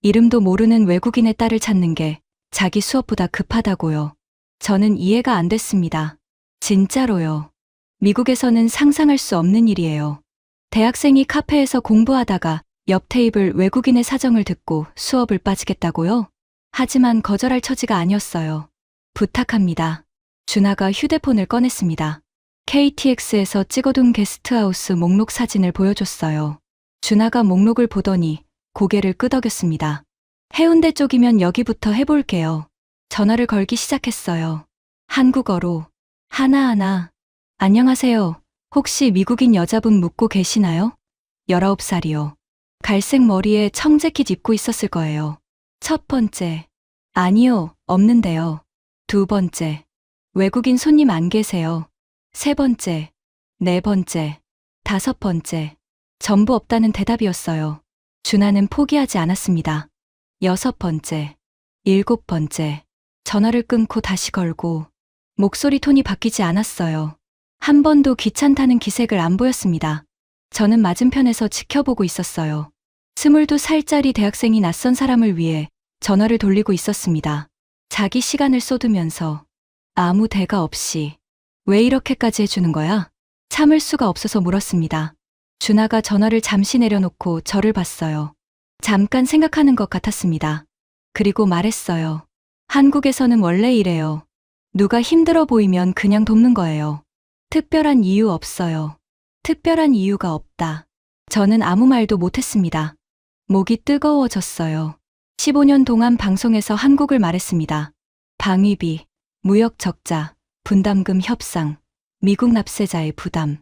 C: 이름도 모르는 외국인의 딸을 찾는 게 자기 수업보다 급하다고요. 저는 이해가 안 됐습니다. 진짜로요. 미국에서는 상상할 수 없는 일이에요. 대학생이 카페에서 공부하다가 옆 테이블 외국인의 사정을 듣고 수업을 빠지겠다고요? 하지만 거절할 처지가 아니었어요. 부탁합니다. 준하가 휴대폰을 꺼냈습니다. KTX에서 찍어둔 게스트하우스 목록 사진을 보여줬어요. 준하가 목록을 보더니 고개를 끄덕였습니다. 해운대 쪽이면 여기부터 해볼게요. 전화를 걸기 시작했어요. 한국어로. 하나하나. 안녕하세요. 혹시 미국인 여자분 묻고 계시나요? 19살이요. 갈색 머리에 청재킷 입고 있었을 거예요. 첫 번째. 아니요, 없는데요. 두 번째. 외국인 손님 안 계세요. 세 번째. 네 번째. 다섯 번째. 전부 없다는 대답이었어요. 준하는 포기하지 않았습니다. 여섯 번째. 일곱 번째. 전화를 끊고 다시 걸고 목소리 톤이 바뀌지 않았어요. 한 번도 귀찮다는 기색을 안 보였습니다. 저는 맞은편에서 지켜보고 있었어요. 22살짜리 대학생이 낯선 사람을 위해 전화를 돌리고 있었습니다. 자기 시간을 쏟으면서 아무 대가 없이 왜 이렇게까지 해주는 거야? 참을 수가 없어서 물었습니다. 준하가 전화를 잠시 내려놓고 저를 봤어요. 잠깐 생각하는 것 같았습니다. 그리고 말했어요. 한국에서는 원래 이래요. 누가 힘들어 보이면 그냥 돕는 거예요. 특별한 이유 없어요. 특별한 이유가 없다. 저는 아무 말도 못했습니다. 목이 뜨거워졌어요. 15년 동안 방송에서 한국을 말했습니다. 방위비, 무역 적자, 분담금 협상, 미국 납세자의 부담.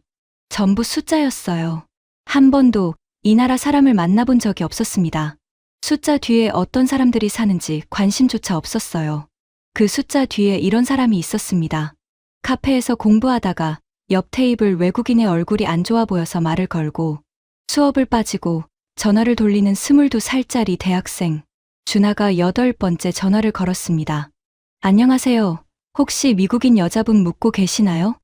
C: 전부 숫자였어요. 한 번도 이 나라 사람을 만나본 적이 없었습니다. 숫자 뒤에 어떤 사람들이 사는지 관심조차 없었어요. 그 숫자 뒤에 이런 사람이 있었습니다. 카페에서 공부하다가 옆 테이블 외국인의 얼굴이 안 좋아 보여서 말을 걸고 수업을 빠지고 전화를 돌리는 22살짜리 대학생. 준하가 8번째 전화를 걸었습니다. 안녕하세요. 혹시 미국인 여자분 묻고 계시나요?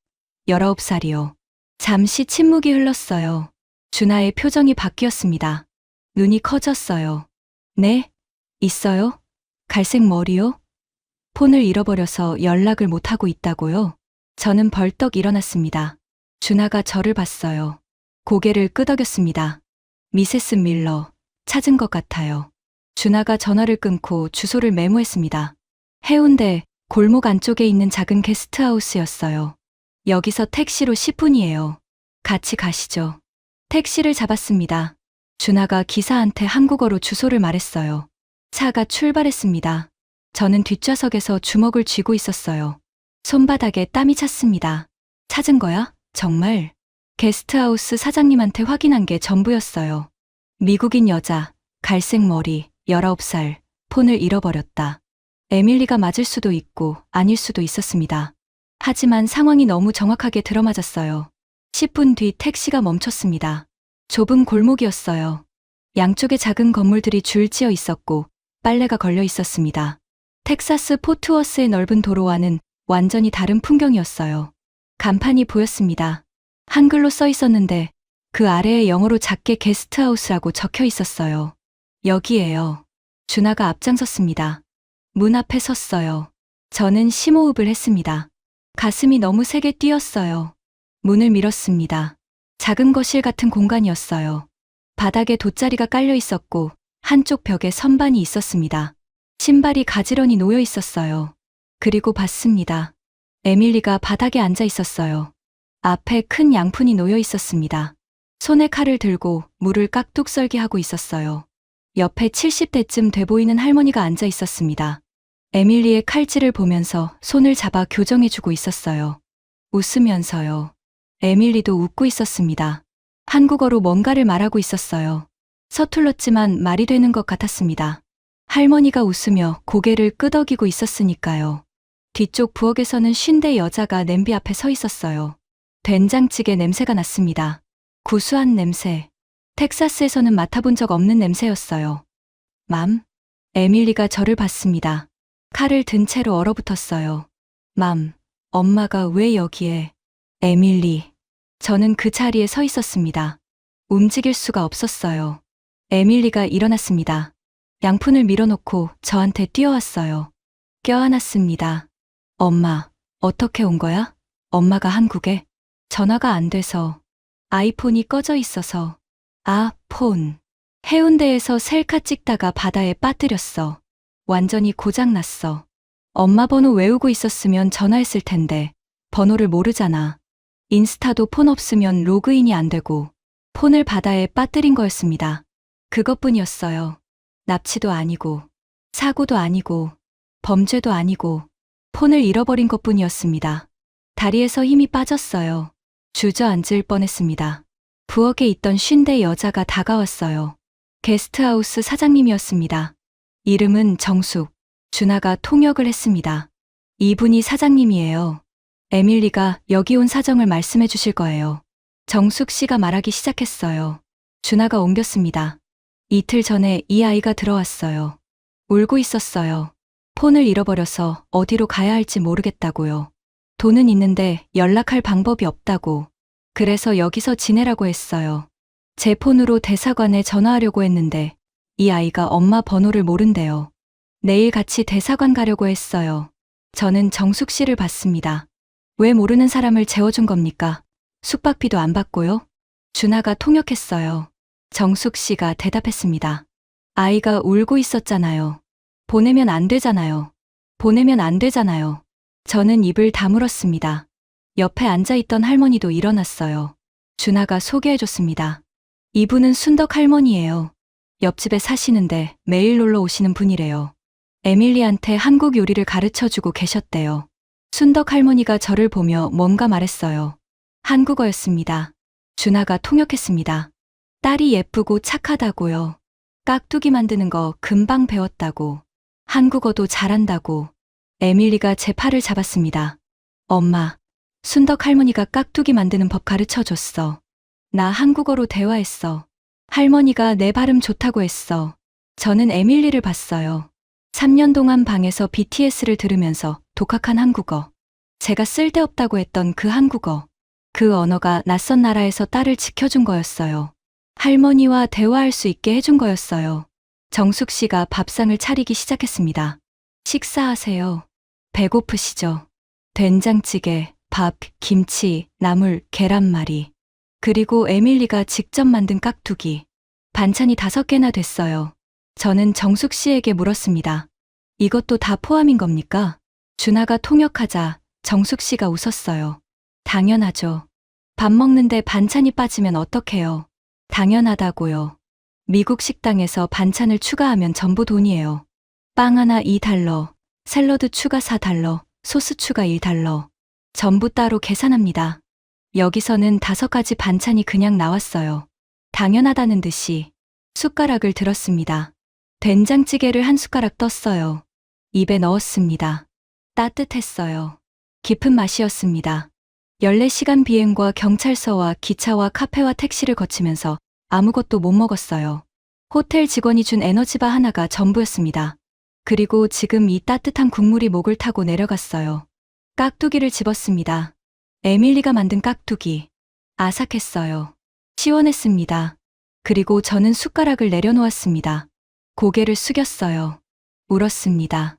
C: 19살이요. 잠시 침묵이 흘렀어요. 준하의 표정이 바뀌었습니다. 눈이 커졌어요. 네? 있어요? 갈색 머리요? 폰을 잃어버려서 연락을 못하고 있다고요? 저는 벌떡 일어났습니다. 준하가 저를 봤어요. 고개를 끄덕였습니다. 미세스 밀러, 찾은 것 같아요. 준하가 전화를 끊고 주소를 메모했습니다. 해운대 골목 안쪽에 있는 작은 게스트하우스였어요. 여기서 택시로 10분이에요. 같이 가시죠. 택시를 잡았습니다. 준하가 기사한테 한국어로 주소를 말했어요. 차가 출발했습니다. 저는 뒷좌석에서 주먹을 쥐고 있었어요. 손바닥에 땀이 찼습니다. 찾은 거야? 정말? 게스트하우스 사장님한테 확인한 게 전부였어요. 미국인 여자, 갈색 머리, 19살, 폰을 잃어버렸다. 에밀리가 맞을 수도 있고 아닐 수도 있었습니다. 하지만 상황이 너무 정확하게 들어맞았어요. 10분 뒤 택시가 멈췄습니다. 좁은 골목이었어요. 양쪽에 작은 건물들이 줄지어 있었고 빨래가 걸려 있었습니다. 텍사스 포트워스의 넓은 도로와는 완전히 다른 풍경이었어요. 간판이 보였습니다. 한글로 써 있었는데 그 아래에 영어로 작게 게스트하우스라고 적혀 있었어요. 여기에요. 준하가 앞장섰습니다. 문 앞에 섰어요. 저는 심호흡을 했습니다. 가슴이 너무 세게 뛰었어요. 문을 밀었습니다. 작은 거실 같은 공간이었어요. 바닥에 돗자리가 깔려 있었고 한쪽 벽에 선반이 있었습니다. 신발이 가지런히 놓여 있었어요. 그리고 봤습니다. 에밀리가 바닥에 앉아 있었어요. 앞에 큰 양푼이 놓여 있었습니다. 손에 칼을 들고 물을 깍둑 썰기 하고 있었어요. 옆에 70대쯤 돼 보이는 할머니가 앉아 있었습니다. 에밀리의 칼질을 보면서 손을 잡아 교정해주고 있었어요. 웃으면서요. 에밀리도 웃고 있었습니다. 한국어로 뭔가를 말하고 있었어요. 서툴렀지만 말이 되는 것 같았습니다. 할머니가 웃으며 고개를 끄덕이고 있었으니까요. 뒤쪽 부엌에서는 50대 여자가 냄비 앞에 서 있었어요. 된장찌개 냄새가 났습니다. 구수한 냄새. 텍사스에서는 맡아본 적 없는 냄새였어요. 맘? 에밀리가 저를 봤습니다. 칼을 든 채로 얼어붙었어요. 맘, 엄마가 왜 여기에? 에밀리. 저는 그 자리에 서 있었습니다. 움직일 수가 없었어요. 에밀리가 일어났습니다. 양푼을 밀어놓고 저한테 뛰어왔어요. 껴안았습니다. 엄마, 어떻게 온 거야? 엄마가 한국에? 전화가 안 돼서. 아이폰이 꺼져 있어서. 아, 폰. 해운대에서 셀카 찍다가 바다에 빠뜨렸어. 완전히 고장났어. 엄마 번호 외우고 있었으면 전화했을 텐데 번호를 모르잖아. 인스타도 폰 없으면 로그인이 안 되고 폰을 바다에 빠뜨린 거였습니다. 그것뿐이었어요. 납치도 아니고 사고도 아니고 범죄도 아니고 폰을 잃어버린 것뿐이었습니다. 다리에서 힘이 빠졌어요. 주저앉을 뻔했습니다. 부엌에 있던 50대 여자가 다가왔어요. 게스트하우스 사장님이었습니다. 이름은 정숙. 준하가 통역을 했습니다. 이분이 사장님이에요. 에밀리가 여기 온 사정을 말씀해 주실 거예요. 정숙 씨가 말하기 시작했어요. 준하가 옮겼습니다. 이틀 전에 이 아이가 들어왔어요. 울고 있었어요. 폰을 잃어버려서 어디로 가야 할지 모르겠다고요. 돈은 있는데 연락할 방법이 없다고. 그래서 여기서 지내라고 했어요. 제 폰으로 대사관에 전화하려고 했는데 이 아이가 엄마 번호를 모른대요. 내일 같이 대사관 가려고 했어요. 저는 정숙 씨를 봤습니다. 왜 모르는 사람을 재워준 겁니까? 숙박비도 안 받고요? 준하가 통역했어요. 정숙 씨가 대답했습니다. 아이가 울고 있었잖아요. 보내면 안 되잖아요. 보내면 안 되잖아요. 저는 입을 다물었습니다. 옆에 앉아있던 할머니도 일어났어요. 준하가 소개해줬습니다. 이분은 순덕 할머니예요. 옆집에 사시는데 매일 놀러 오시는 분이래요. 에밀리한테 한국 요리를 가르쳐주고 계셨대요. 순덕 할머니가 저를 보며 뭔가 말했어요. 한국어였습니다. 준하가 통역했습니다. 딸이 예쁘고 착하다고요. 깍두기 만드는 거 금방 배웠다고. 한국어도 잘한다고. 에밀리가 제 팔을 잡았습니다. 엄마, 순덕 할머니가 깍두기 만드는 법 가르쳐 줬어. 나 한국어로 대화했어. 할머니가 내 발음 좋다고 했어. 저는 에밀리를 봤어요. 3년 동안 방에서 BTS를 들으면서 독학한 한국어. 제가 쓸데없다고 했던 그 한국어. 그 언어가 낯선 나라에서 딸을 지켜준 거였어요. 할머니와 대화할 수 있게 해준 거였어요. 정숙 씨가 밥상을 차리기 시작했습니다. 식사하세요. 배고프시죠? 된장찌개, 밥, 김치, 나물, 계란말이. 그리고 에밀리가 직접 만든 깍두기. 반찬이 5개나 됐어요. 저는 정숙 씨에게 물었습니다. 이것도 다 포함인 겁니까? 준하가 통역하자 정숙 씨가 웃었어요. 당연하죠. 밥 먹는데 반찬이 빠지면 어떡해요? 당연하다고요. 미국 식당에서 반찬을 추가하면 전부 돈이에요. 빵 하나 2달러, 샐러드 추가 4달러, 소스 추가 1달러. 전부 따로 계산합니다. 여기서는 5가지 반찬이 그냥 나왔어요. 당연하다는 듯이 숟가락을 들었습니다. 된장찌개를 한 숟가락 떴어요. 입에 넣었습니다. 따뜻했어요. 깊은 맛이었습니다. 14시간 비행과 경찰서와 기차와 카페와 택시를 거치면서 아무것도 못 먹었어요. 호텔 직원이 준 에너지바 하나가 전부였습니다. 그리고 지금 이 따뜻한 국물이 목을 타고 내려갔어요. 깍두기를 집었습니다. 에밀리가 만든 깍두기. 아삭했어요. 시원했습니다. 그리고 저는 숟가락을 내려놓았습니다. 고개를 숙였어요. 울었습니다.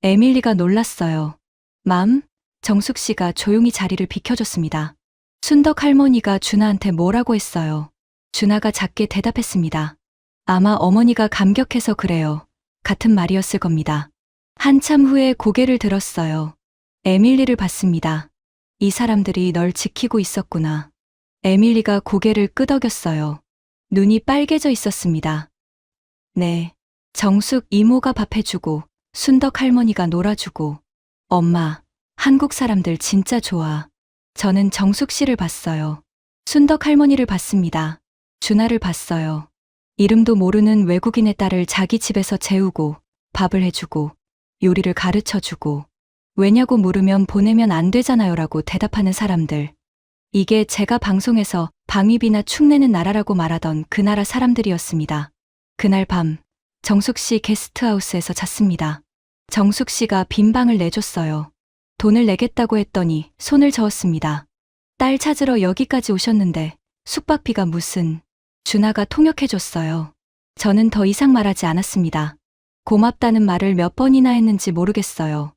C: 에밀리가 놀랐어요. 맘, 정숙 씨가 조용히 자리를 비켜줬습니다. 순덕 할머니가 준하한테 뭐라고 했어요. 준하가 작게 대답했습니다. 아마 어머니가 감격해서 그래요. 같은 말이었을 겁니다. 한참 후에 고개를 들었어요. 에밀리를 봤습니다. 이 사람들이 널 지키고 있었구나. 에밀리가 고개를 끄덕였어요. 눈이 빨개져 있었습니다. 네. 정숙 이모가 밥 해주고, 순덕 할머니가 놀아주고. 엄마, 한국 사람들 진짜 좋아. 저는 정숙 씨를 봤어요. 순덕 할머니를 봤습니다. 준하를 봤어요. 이름도 모르는 외국인의 딸을 자기 집에서 재우고, 밥을 해주고, 요리를 가르쳐주고, 왜냐고 물으면 보내면 안 되잖아요 라고 대답하는 사람들. 이게 제가 방송에서 방위비나 축내는 나라라고 말하던 그 나라 사람들이었습니다. 그날 밤, 정숙 씨 게스트하우스에서 잤습니다. 정숙 씨가 빈 방을 내줬어요. 돈을 내겠다고 했더니 손을 저었습니다. 딸 찾으러 여기까지 오셨는데 숙박비가 무슨. 준하가 통역해줬어요. 저는 더 이상 말하지 않았습니다. 고맙다는 말을 몇 번이나 했는지 모르겠어요.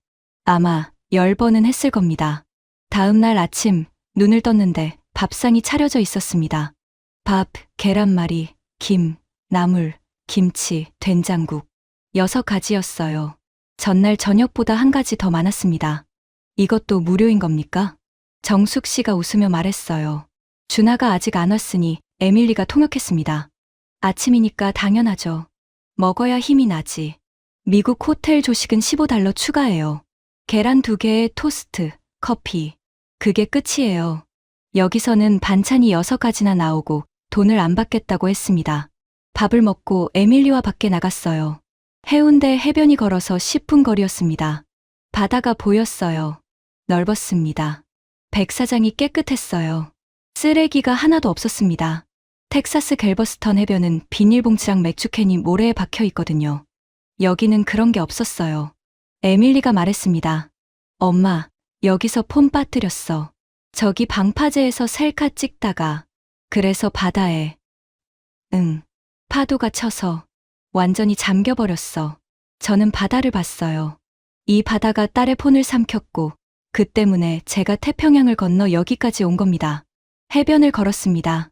C: 아마 10번은 했을 겁니다. 다음 날 아침 눈을 떴는데 밥상이 차려져 있었습니다. 밥, 계란말이, 김, 나물, 김치, 된장국. 6가지였어요. 전날 저녁보다 1가지 더 많았습니다. 이것도 무료인 겁니까? 정숙 씨가 웃으며 말했어요. 준하가 아직 안 왔으니 에밀리가 통역했습니다. 아침이니까 당연하죠. 먹어야 힘이 나지. 미국 호텔 조식은 15달러 추가해요. 계란 2개에 토스트, 커피. 그게 끝이에요. 여기서는 반찬이 6가지나 나오고 돈을 안 받겠다고 했습니다. 밥을 먹고 에밀리와 밖에 나갔어요. 해운대 해변이 걸어서 10분 거리였습니다. 바다가 보였어요. 넓었습니다. 백사장이 깨끗했어요. 쓰레기가 하나도 없었습니다. 텍사스 갤버스턴 해변은 비닐봉지랑 맥주캔이 모래에 박혀 있거든요. 여기는 그런 게 없었어요. 에밀리가 말했습니다. 엄마, 여기서 폰 빠뜨렸어. 저기 방파제에서 셀카 찍다가. 그래서 바다에. 파도가 쳐서 완전히 잠겨버렸어. 저는 바다를 봤어요. 이 바다가 딸의 폰을 삼켰고 그 때문에 제가 태평양을 건너 여기까지 온 겁니다. 해변을 걸었습니다.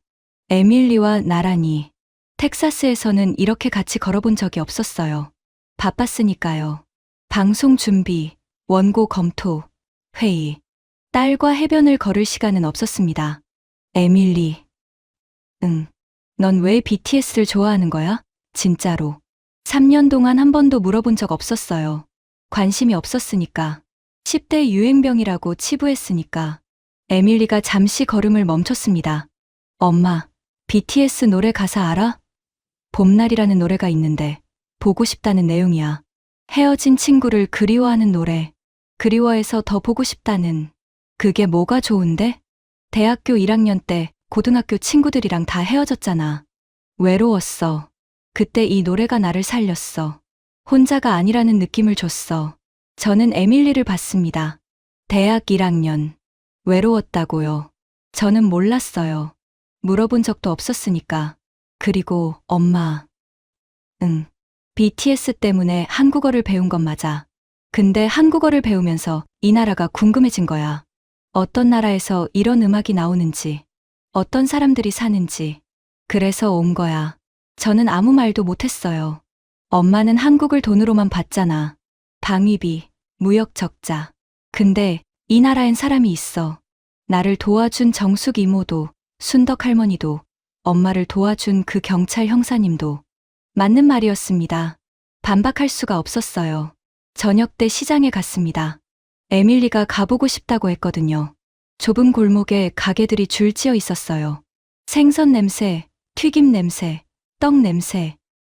C: 에밀리와 나란히. 텍사스에서는 이렇게 같이 걸어본 적이 없었어요. 바빴으니까요. 방송 준비, 원고 검토, 회의. 딸과 해변을 걸을 시간은 없었습니다. 에밀리. 넌 왜 BTS를 좋아하는 거야? 진짜로. 3년 동안 한 번도 물어본 적 없었어요. 관심이 없었으니까. 10대 유행병이라고 치부했으니까. 에밀리가 잠시 걸음을 멈췄습니다. 엄마, BTS 노래 가사 알아? 봄날이라는 노래가 있는데 보고 싶다는 내용이야. 헤어진 친구를 그리워하는 노래. 그리워해서 더 보고 싶다는. 그게 뭐가 좋은데? 대학교 1학년 때 고등학교 친구들이랑 다 헤어졌잖아. 외로웠어. 그때 이 노래가 나를 살렸어. 혼자가 아니라는 느낌을 줬어. 저는 에밀리를 봤습니다. 대학 1학년. 외로웠다고요. 저는 몰랐어요. 물어본 적도 없었으니까. 그리고 엄마. 응. BTS 때문에 한국어를 배운 건 맞아. 근데 한국어를 배우면서 이 나라가 궁금해진 거야. 어떤 나라에서 이런 음악이 나오는지, 어떤 사람들이 사는지. 그래서 온 거야. 저는 아무 말도 못했어요. 엄마는 한국을 돈으로만 봤잖아. 방위비, 무역 적자. 근데 이 나라엔 사람이 있어. 나를 도와준 정숙 이모도, 순덕 할머니도, 엄마를 도와준 그 경찰 형사님도. 맞는 말이었습니다. 반박할 수가 없었어요. 저녁 때 시장에 갔습니다. 에밀리가 가보고 싶다고 했거든요. 좁은 골목에 가게들이 줄지어 있었어요. 생선 냄새, 튀김 냄새, 떡 냄새.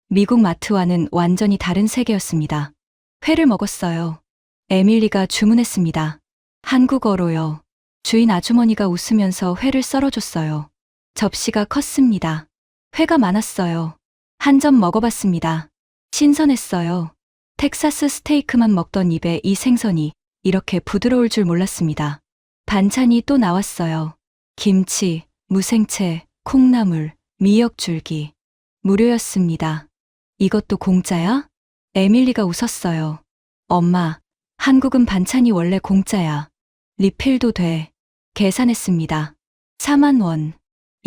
C: 미국 마트와는 완전히 다른 세계였습니다. 회를 먹었어요. 에밀리가 주문했습니다. 한국어로요. 주인 아주머니가 웃으면서 회를 썰어줬어요. 접시가 컸습니다. 회가 많았어요. 한 점 먹어봤습니다. 신선했어요. 텍사스 스테이크만 먹던 입에 이 생선이 이렇게 부드러울 줄 몰랐습니다. 반찬이 또 나왔어요. 김치, 무생채, 콩나물, 미역줄기. 무료였습니다. 이것도 공짜야? 에밀리가 웃었어요. 엄마, 한국은 반찬이 원래 공짜야. 리필도 돼. 계산했습니다. 4만 원.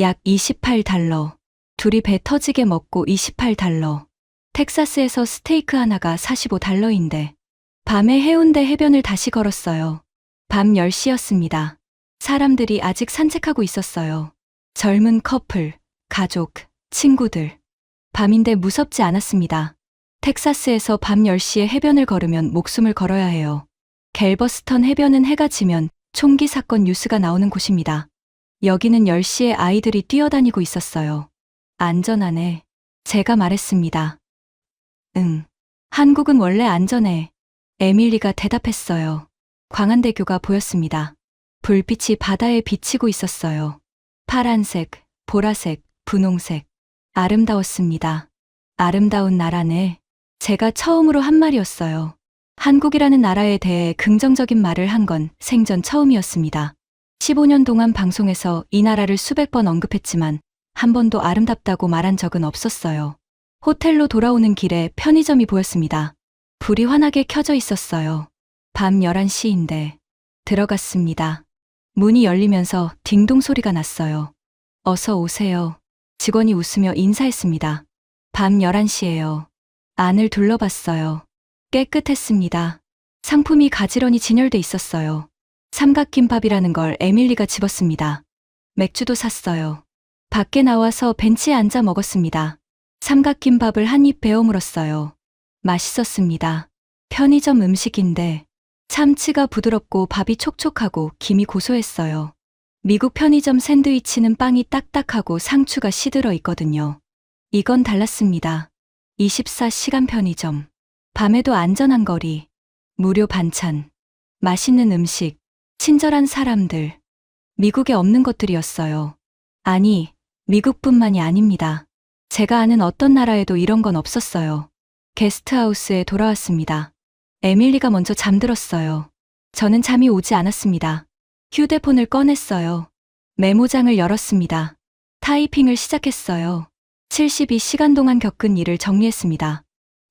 C: 약 28달러. 둘이 배 터지게 먹고 28달러. 텍사스에서 스테이크 하나가 45달러인데. 밤에 해운대 해변을 다시 걸었어요. 밤 10시였습니다. 사람들이 아직 산책하고 있었어요. 젊은 커플, 가족, 친구들. 밤인데 무섭지 않았습니다. 텍사스에서 밤 10시에 해변을 걸으면 목숨을 걸어야 해요. 갤버스턴 해변은 해가 지면 총기 사건 뉴스가 나오는 곳입니다. 여기는 10시에 아이들이 뛰어다니고 있었어요. 안전하네. 제가 말했습니다. 응. 한국은 원래 안전해. 에밀리가 대답했어요. 광안대교가 보였습니다. 불빛이 바다에 비치고 있었어요. 파란색, 보라색, 분홍색. 아름다웠습니다. 아름다운 나라네. 제가 처음으로 한 말이었어요. 한국이라는 나라에 대해 긍정적인 말을 한 건 생전 처음이었습니다. 15년 동안 방송에서 이 나라를 수백 번 언급했지만 한 번도 아름답다고 말한 적은 없었어요. 호텔로 돌아오는 길에 편의점이 보였습니다. 불이 환하게 켜져 있었어요. 밤 11시인데 들어갔습니다. 문이 열리면서 딩동 소리가 났어요. 어서 오세요. 직원이 웃으며 인사했습니다. 밤 11시예요. 안을 둘러봤어요. 깨끗했습니다. 상품이 가지런히 진열돼 있었어요. 삼각김밥이라는 걸 에밀리가 집었습니다. 맥주도 샀어요. 밖에 나와서 벤치에 앉아 먹었습니다. 삼각김밥을 한 입 베어 물었어요. 맛있었습니다. 편의점 음식인데 참치가 부드럽고 밥이 촉촉하고 김이 고소했어요. 미국 편의점 샌드위치는 빵이 딱딱하고 상추가 시들어 있거든요. 이건 달랐습니다. 24시간 편의점. 밤에도 안전한 거리. 무료 반찬. 맛있는 음식. 친절한 사람들. 미국에 없는 것들이었어요. 아니, 미국뿐만이 아닙니다. 제가 아는 어떤 나라에도 이런 건 없었어요. 게스트하우스에 돌아왔습니다. 에밀리가 먼저 잠들었어요. 저는 잠이 오지 않았습니다. 휴대폰을 꺼냈어요. 메모장을 열었습니다. 타이핑을 시작했어요. 72시간 동안 겪은 일을 정리했습니다.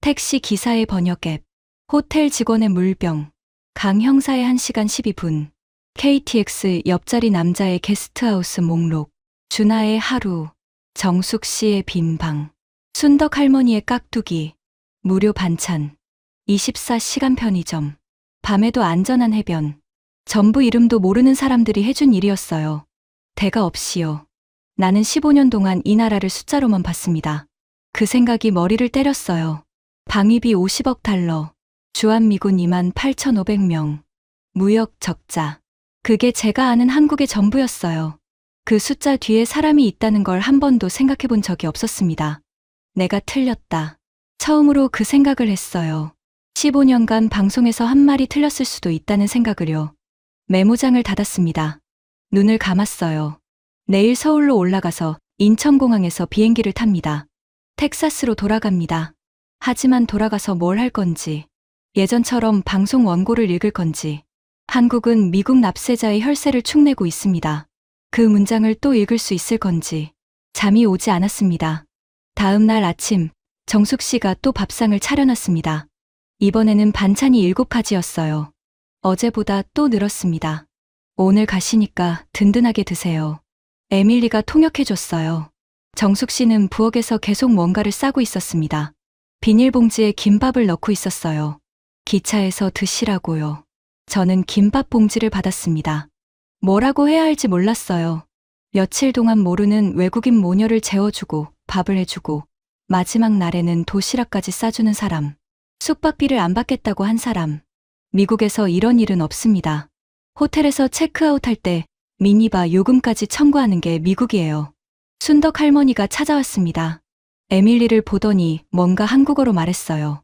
C: 택시 기사의 번역 앱, 호텔 직원의 물병, 강 형사의 1시간 12분, KTX 옆자리 남자의 게스트하우스 목록, 준하의 하루, 정숙 씨의 빈 방, 순덕 할머니의 깍두기, 무료 반찬, 24시간 편의점, 밤에도 안전한 해변. 전부 이름도 모르는 사람들이 해준 일이었어요. 대가 없이요. 나는 15년 동안 이 나라를 숫자로만 봤습니다. 그 생각이 머리를 때렸어요. 방위비 50억 달러, 주한미군 28,500명, 무역 적자. 그게 제가 아는 한국의 전부였어요. 그 숫자 뒤에 사람이 있다는 걸 한 번도 생각해 본 적이 없었습니다. 내가 틀렸다. 처음으로 그 생각을 했어요. 15년간 방송에서 한 말이 틀렸을 수도 있다는 생각을요. 메모장을 닫았습니다. 눈을 감았어요. 내일 서울로 올라가서 인천공항에서 비행기를 탑니다. 텍사스로 돌아갑니다. 하지만 돌아가서 뭘 할 건지, 예전처럼 방송 원고를 읽을 건지, 한국은 미국 납세자의 혈세를 축내고 있습니다. 그 문장을 또 읽을 수 있을 건지, 잠이 오지 않았습니다. 다음 날 아침, 정숙 씨가 또 밥상을 차려놨습니다. 이번에는 반찬이 7가지였어요. 어제보다 또 늘었습니다. 오늘 가시니까 든든하게 드세요. 에밀리가 통역해줬어요. 정숙 씨는 부엌에서 계속 뭔가를 싸고 있었습니다. 비닐봉지에 김밥을 넣고 있었어요. 기차에서 드시라고요. 저는 김밥 봉지를 받았습니다. 뭐라고 해야 할지 몰랐어요. 며칠 동안 모르는 외국인 모녀를 재워주고 밥을 해주고 마지막 날에는 도시락까지 싸주는 사람. 숙박비를 안 받겠다고 한 사람. 미국에서 이런 일은 없습니다. 호텔에서 체크아웃할 때 미니바 요금까지 청구하는 게 미국이에요. 순덕 할머니가 찾아왔습니다. 에밀리를 보더니 뭔가 한국어로 말했어요.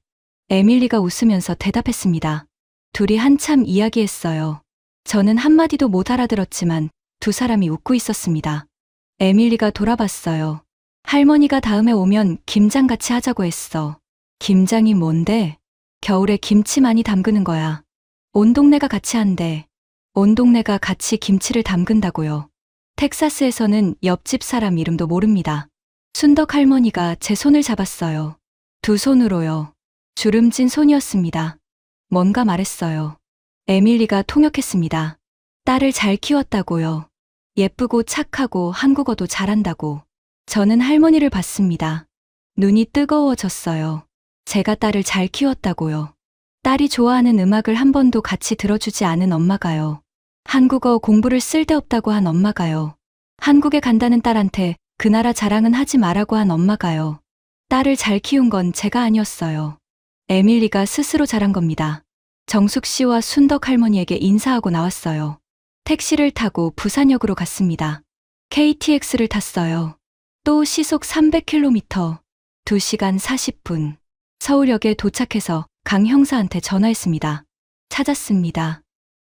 C: 에밀리가 웃으면서 대답했습니다. 둘이 한참 이야기했어요. 저는 한마디도 못 알아들었지만 두 사람이 웃고 있었습니다. 에밀리가 돌아봤어요. 할머니가 다음에 오면 김장 같이 하자고 했어. 김장이 뭔데? 겨울에 김치 많이 담그는 거야. 온 동네가 같이 한대. 온 동네가 같이 김치를 담근다고요. 텍사스에서는 옆집 사람 이름도 모릅니다. 순덕 할머니가 제 손을 잡았어요. 두 손으로요. 주름진 손이었습니다. 뭔가 말했어요. 에밀리가 통역했습니다. 딸을 잘 키웠다고요. 예쁘고 착하고 한국어도 잘한다고. 저는 할머니를 봤습니다. 눈이 뜨거워졌어요. 제가 딸을 잘 키웠다고요. 딸이 좋아하는 음악을 한 번도 같이 들어주지 않은 엄마가요. 한국어 공부를 쓸데없다고 한 엄마가요. 한국에 간다는 딸한테 그 나라 자랑은 하지 말라고 한 엄마가요. 딸을 잘 키운 건 제가 아니었어요. 에밀리가 스스로 잘한 겁니다. 정숙 씨와 순덕 할머니에게 인사하고 나왔어요. 택시를 타고 부산역으로 갔습니다. KTX를 탔어요. 또 시속 300km, 2시간 40분. 서울역에 도착해서 강 형사한테 전화했습니다. 찾았습니다.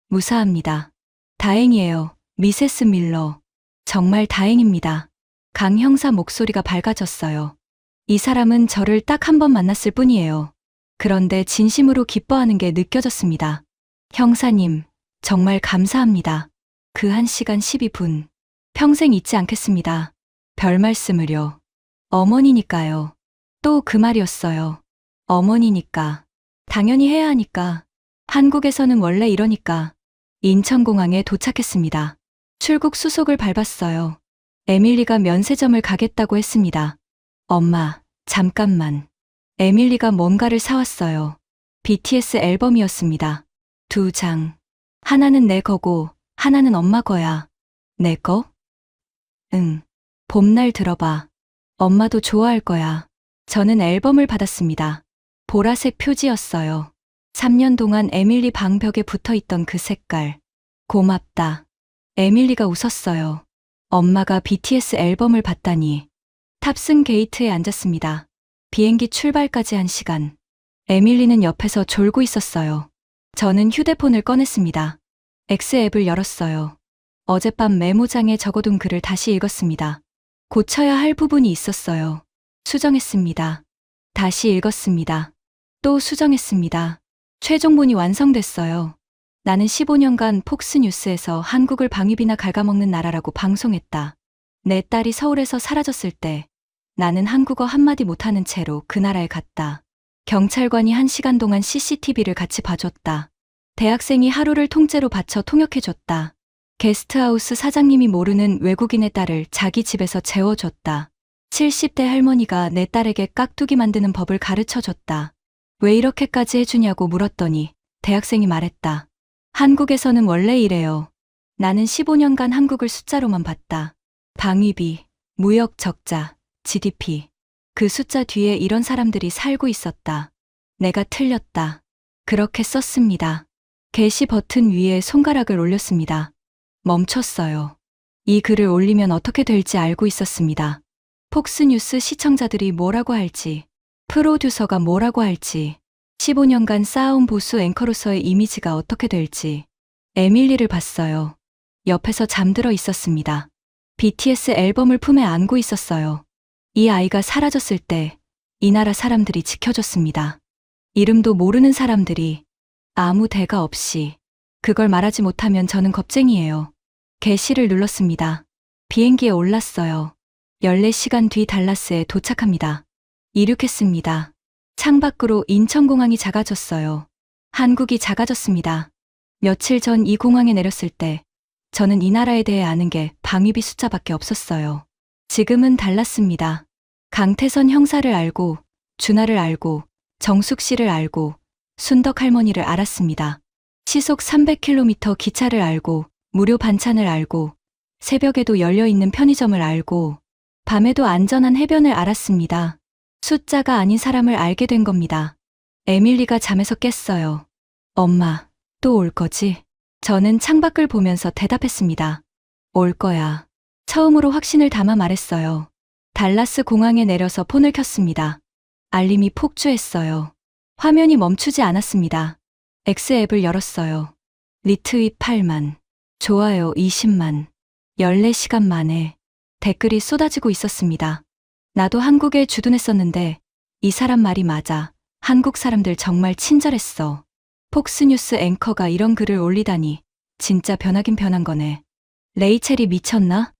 C: 무사합니다. 다행이에요, 미세스 밀러. 정말 다행입니다. 강 형사 목소리가 밝아졌어요. 이 사람은 저를 딱 한 번 만났을 뿐이에요. 그런데 진심으로 기뻐하는 게 느껴졌습니다. 형사님, 정말 감사합니다. 그 1시간 12분. 평생 잊지 않겠습니다. 별 말씀을요. 어머니니까요. 또 그 말이었어요. 어머니니까. 당연히 해야 하니까. 한국에서는 원래 이러니까. 인천공항에 도착했습니다. 출국 수속을 밟았어요. 에밀리가 면세점을 가겠다고 했습니다. 엄마, 잠깐만. 에밀리가 뭔가를 사왔어요. BTS 앨범이었습니다. 2장. 하나는 내 거고, 하나는 엄마 거야. 내 거? 응. 봄날 들어봐. 엄마도 좋아할 거야. 저는 앨범을 받았습니다. 보라색 표지였어요. 3년 동안 에밀리 방벽에 붙어 있던 그 색깔. 고맙다. 에밀리가 웃었어요. 엄마가 BTS 앨범을 받다니. 탑승 게이트에 앉았습니다. 비행기 출발까지 1시간. 에밀리는 옆에서 졸고 있었어요. 저는 휴대폰을 꺼냈습니다. X앱을 열었어요. 어젯밤 메모장에 적어둔 글을 다시 읽었습니다. 고쳐야 할 부분이 있었어요. 수정했습니다. 다시 읽었습니다. 또 수정했습니다. 최종본이 완성됐어요. 나는 15년간 폭스뉴스에서 한국을 방위비나 갉아먹는 나라라고 방송했다. 내 딸이 서울에서 사라졌을 때 나는 한국어 한마디 못하는 채로 그 나라에 갔다. 경찰관이 1시간 동안 CCTV를 같이 봐줬다. 대학생이 하루를 통째로 바쳐 통역해줬다. 게스트하우스 사장님이 모르는 외국인의 딸을 자기 집에서 재워줬다. 70대 할머니가 내 딸에게 깍두기 만드는 법을 가르쳐줬다. 왜 이렇게까지 해주냐고 물었더니 대학생이 말했다. 한국에서는 원래 이래요. 나는 15년간 한국을 숫자로만 봤다. 방위비, 무역 적자, GDP. 그 숫자 뒤에 이런 사람들이 살고 있었다. 내가 틀렸다. 그렇게 썼습니다. 게시 버튼 위에 손가락을 올렸습니다. 멈췄어요. 이 글을 올리면 어떻게 될지 알고 있었습니다. 폭스뉴스 시청자들이 뭐라고 할지, 프로듀서가 뭐라고 할지, 15년간 쌓아온 보수 앵커로서의 이미지가 어떻게 될지. 에밀리를 봤어요. 옆에서 잠들어 있었습니다. BTS 앨범을 품에 안고 있었어요. 이 아이가 사라졌을 때 이 나라 사람들이 지켜줬습니다. 이름도 모르는 사람들이 아무 대가 없이. 그걸 말하지 못하면 저는 겁쟁이에요. 게시를 눌렀습니다. 비행기에 올랐어요. 14시간 뒤 달라스에 도착합니다. 이륙했습니다. 창밖으로 인천공항이 작아졌어요. 한국이 작아졌습니다. 며칠 전 이 공항에 내렸을 때 저는 이 나라에 대해 아는 게 방위비 숫자밖에 없었어요. 지금은 달랐습니다. 강태선 형사를 알고, 준하를 알고, 정숙 씨를 알고, 순덕 할머니를 알았습니다. 시속 300km 기차를 알고, 무료 반찬을 알고, 새벽에도 열려있는 편의점을 알고, 밤에도 안전한 해변을 알았습니다. 숫자가 아닌 사람을 알게 된 겁니다. 에밀리가 잠에서 깼어요. 엄마, 또 올 거지? 저는 창밖을 보면서 대답했습니다. 올 거야. 처음으로 확신을 담아 말했어요. 달라스 공항에 내려서 폰을 켰습니다. 알림이 폭주했어요. 화면이 멈추지 않았습니다. X앱을 열었어요. 리트윗 8만, 좋아요 20만, 14시간 만에 댓글이 쏟아지고 있었습니다. 나도 한국에 주둔했었는데 이 사람 말이 맞아. 한국 사람들 정말 친절했어. 폭스뉴스 앵커가 이런 글을 올리다니 진짜 변하긴 변한 거네. 레이첼이 미쳤나?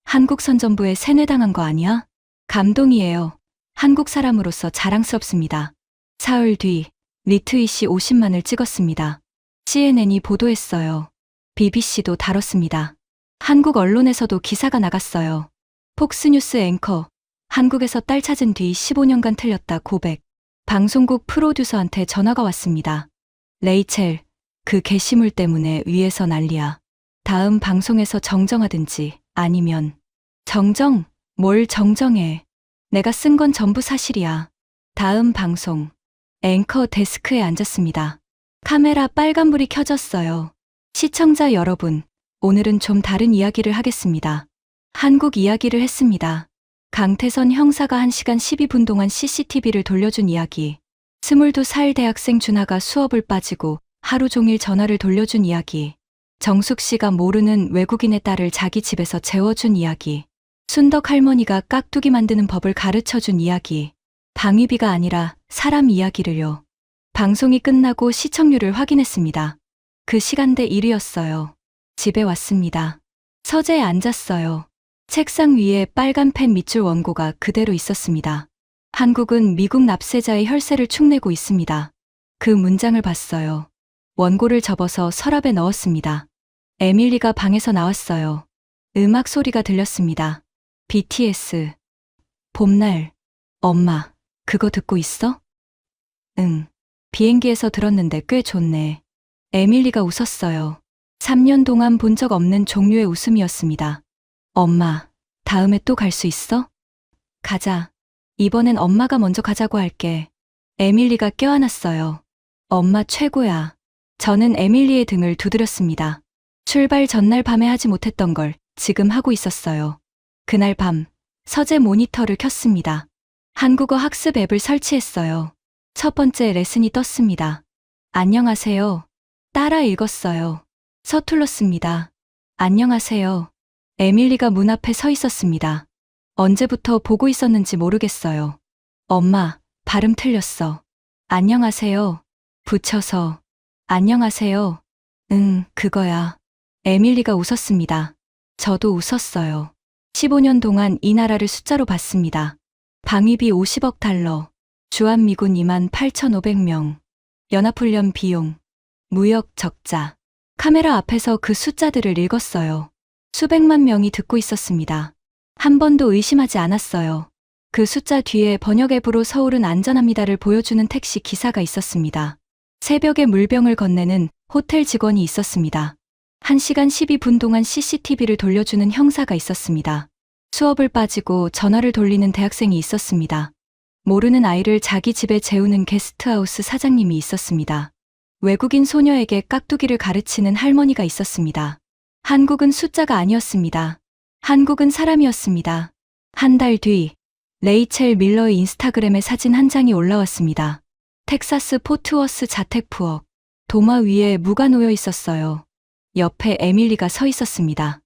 C: 한국 선전부에 세뇌당한 거 아니야? 감동이에요. 한국 사람으로서 자랑스럽습니다. 사흘 뒤 리트윗이 50만을 찍었습니다. CNN이 보도했어요. BBC도 다뤘습니다. 한국 언론에서도 기사가 나갔어요. 폭스뉴스 앵커, 한국에서 딸 찾은 뒤 15년간 틀렸다 고백. 방송국 프로듀서한테 전화가 왔습니다. 레이첼, 그 게시물 때문에 위에서 난리야. 다음 방송에서 정정하든지 아니면 정정? 뭘 정정해. 내가 쓴 건 전부 사실이야. 다음 방송. 앵커 데스크에 앉았습니다. 카메라 빨간불이 켜졌어요. 시청자 여러분, 오늘은 좀 다른 이야기를 하겠습니다. 한국 이야기를 했습니다. 강태선 형사가 1시간 12분 동안 CCTV를 돌려준 이야기. 22살 대학생 준하가 수업을 빠지고 하루 종일 전화를 돌려준 이야기. 정숙 씨가 모르는 외국인의 딸을 자기 집에서 재워준 이야기. 순덕 할머니가 깍두기 만드는 법을 가르쳐준 이야기. 방위비가 아니라 사람 이야기를요. 방송이 끝나고 시청률을 확인했습니다. 그 시간대 1위였어요. 집에 왔습니다. 서재에 앉았어요. 책상 위에 빨간 펜 밑줄 원고가 그대로 있었습니다. 한국은 미국 납세자의 혈세를 축내고 있습니다. 그 문장을 봤어요. 원고를 접어서 서랍에 넣었습니다. 에밀리가 방에서 나왔어요. 음악 소리가 들렸습니다. BTS. 봄날. 엄마, 그거 듣고 있어? 응. 비행기에서 들었는데 꽤 좋네. 에밀리가 웃었어요. 3년 동안 본 적 없는 종류의 웃음이었습니다. 엄마, 다음에 또 갈 수 있어? 가자. 이번엔 엄마가 먼저 가자고 할게. 에밀리가 껴안았어요. 엄마 최고야. 저는 에밀리의 등을 두드렸습니다. 출발 전날 밤에 하지 못했던 걸 지금 하고 있었어요. 그날 밤, 서재 모니터를 켰습니다. 한국어 학습 앱을 설치했어요. 첫 번째 레슨이 떴습니다. 안녕하세요. 따라 읽었어요. 서툴렀습니다. 안녕하세요. 에밀리가 문 앞에 서 있었습니다. 언제부터 보고 있었는지 모르겠어요. 엄마, 발음 틀렸어. 안녕하세요. 붙여서. 안녕하세요. 응, 그거야. 에밀리가 웃었습니다. 저도 웃었어요. 15년 동안 이 나라를 숫자로 봤습니다. 방위비 50억 달러, 주한미군 28,500명, 연합훈련 비용, 무역 적자. 카메라 앞에서 그 숫자들을 읽었어요. 수백만 명이 듣고 있었습니다. 한 번도 의심하지 않았어요. 그 숫자 뒤에 번역 앱으로 서울은 안전합니다를 보여주는 택시 기사가 있었습니다. 새벽에 물병을 건네는 호텔 직원이 있었습니다. 1시간 12분 동안 CCTV를 돌려주는 형사가 있었습니다. 수업을 빠지고 전화를 돌리는 대학생이 있었습니다. 모르는 아이를 자기 집에 재우는 게스트하우스 사장님이 있었습니다. 외국인 소녀에게 깍두기를 가르치는 할머니가 있었습니다. 한국은 숫자가 아니었습니다. 한국은 사람이었습니다. 한 달 뒤, 레이첼 밀러의 인스타그램에 사진 한 장이 올라왔습니다. 텍사스 포트워스 자택 부엌. 도마 위에 무가 놓여 있었어요. 옆에 에밀리가 서 있었습니다.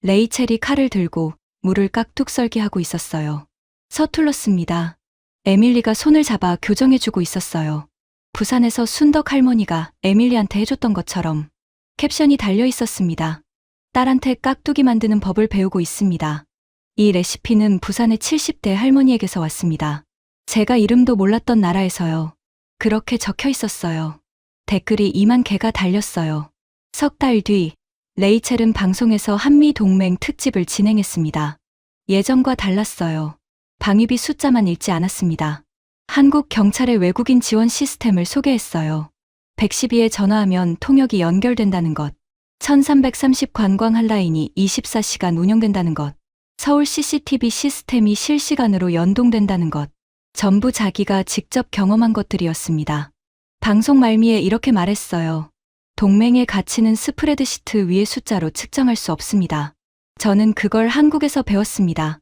C: 레이첼이 칼을 들고 물을 깍둑 썰기 하고 있었어요. 서툴렀습니다. 에밀리가 손을 잡아 교정해주고 있었어요. 부산에서 순덕 할머니가 에밀리한테 해줬던 것처럼 캡션이 달려 있었습니다. 딸한테 깍두기 만드는 법을 배우고 있습니다. 이 레시피는 부산의 70대 할머니에게서 왔습니다. 제가 이름도 몰랐던 나라에서요. 그렇게 적혀 있었어요. 댓글이 2만 개가 달렸어요. 석 달 뒤, 레이첼은 방송에서 한미동맹 특집을 진행했습니다. 예전과 달랐어요. 방위비 숫자만 읽지 않았습니다. 한국 경찰의 외국인 지원 시스템을 소개했어요. 112에 전화하면 통역이 연결된다는 것. 1330 관광 한라인이 24시간 운영된다는 것. 서울 CCTV 시스템이 실시간으로 연동된다는 것. 전부 자기가 직접 경험한 것들이었습니다. 방송 말미에 이렇게 말했어요. 동맹의 가치는 스프레드시트 위의 숫자로 측정할 수 없습니다. 저는 그걸 한국에서 배웠습니다.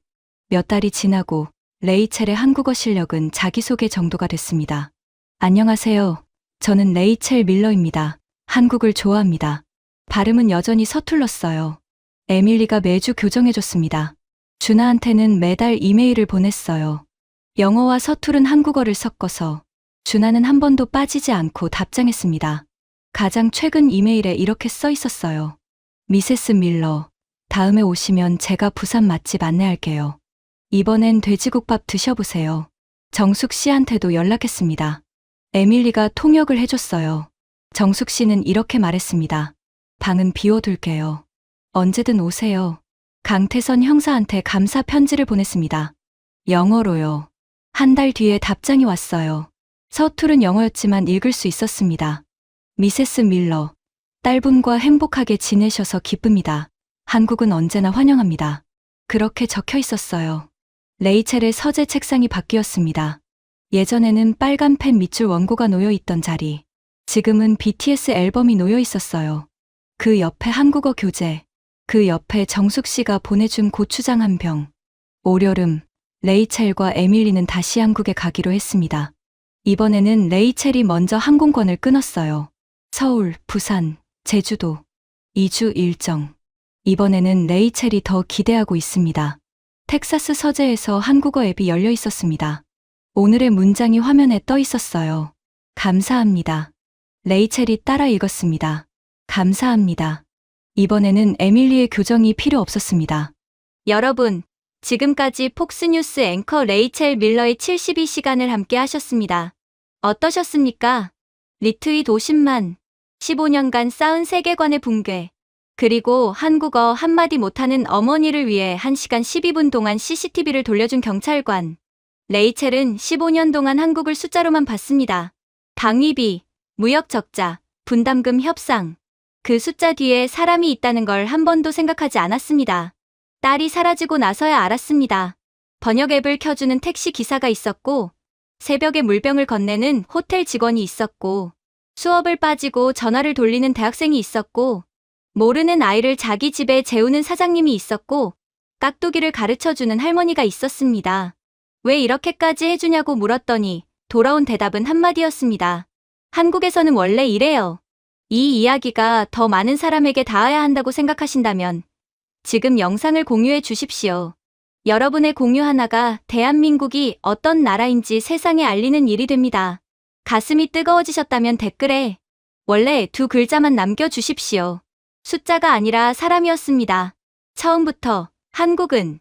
C: 몇 달이 지나고 레이첼의 한국어 실력은 자기소개 정도가 됐습니다. 안녕하세요. 저는 레이첼 밀러입니다. 한국을 좋아합니다. 발음은 여전히 서툴렀어요. 에밀리가 매주 교정해줬습니다. 준하한테는 매달 이메일을 보냈어요. 영어와 서투른 한국어를 섞어서 준하는 한 번도 빠지지 않고 답장했습니다. 가장 최근 이메일에 이렇게 써 있었어요. 미세스 밀러, 다음에 오시면 제가 부산 맛집 안내할게요. 이번엔 돼지국밥 드셔보세요. 정숙 씨한테도 연락했습니다. 에밀리가 통역을 해줬어요. 정숙 씨는 이렇게 말했습니다. 방은 비워둘게요. 언제든 오세요. 강태선 형사한테 감사 편지를 보냈습니다. 영어로요. 한 달 뒤에 답장이 왔어요. 서투른 영어였지만 읽을 수 있었습니다. 미세스 밀러, 딸분과 행복하게 지내셔서 기쁩니다. 한국은 언제나 환영합니다. 그렇게 적혀 있었어요. 레이첼의 서재 책상이 바뀌었습니다. 예전에는 빨간 펜 밑줄 원고가 놓여 있던 자리, 지금은 BTS 앨범이 놓여 있었어요. 그 옆에 한국어 교재, 그 옆에 정숙 씨가 보내준 고추장 한 병. 올여름, 레이첼과 에밀리는 다시 한국에 가기로 했습니다. 이번에는 레이첼이 먼저 항공권을 끊었어요. 서울, 부산, 제주도, 2주 일정. 이번에는 레이첼이 더 기대하고 있습니다. 텍사스 서재에서 한국어 앱이 열려 있었습니다. 오늘의 문장이 화면에 떠 있었어요. 감사합니다. 레이첼이 따라 읽었습니다. 감사합니다. 이번에는 에밀리의 교정이 필요 없었습니다. 여러분, 지금까지 폭스뉴스 앵커 레이첼 밀러의 72시간을 함께 하셨습니다. 어떠셨습니까? 리트윗 50만, 15년간 쌓은 세계관의 붕괴, 그리고 한국어 한마디 못하는 어머니를 위해 1시간 12분 동안 CCTV를 돌려준 경찰관. 레이첼은 15년 동안 한국을 숫자로만 봤습니다. 방위비, 무역 적자, 분담금 협상. 그 숫자 뒤에 사람이 있다는 걸 한 번도 생각하지 않았습니다. 딸이 사라지고 나서야 알았습니다. 번역 앱을 켜주는 택시 기사가 있었고, 새벽에 물병을 건네는 호텔 직원이 있었고, 수업을 빠지고 전화를 돌리는 대학생이 있었고, 모르는 아이를 자기 집에 재우는 사장님이 있었고, 깍두기를 가르쳐주는 할머니가 있었습니다. 왜 이렇게까지 해주냐고 물었더니 돌아온 대답은 한마디였습니다. 한국에서는 원래 이래요. 이 이야기가 더 많은 사람에게 닿아야 한다고 생각하신다면 지금 영상을 공유해 주십시오. 여러분의 공유 하나가 대한민국이 어떤 나라인지 세상에 알리는 일이 됩니다. 가슴이 뜨거워지셨다면 댓글에 원래 2글자만 남겨주십시오. 숫자가 아니라 사람이었습니다. 처음부터 한국은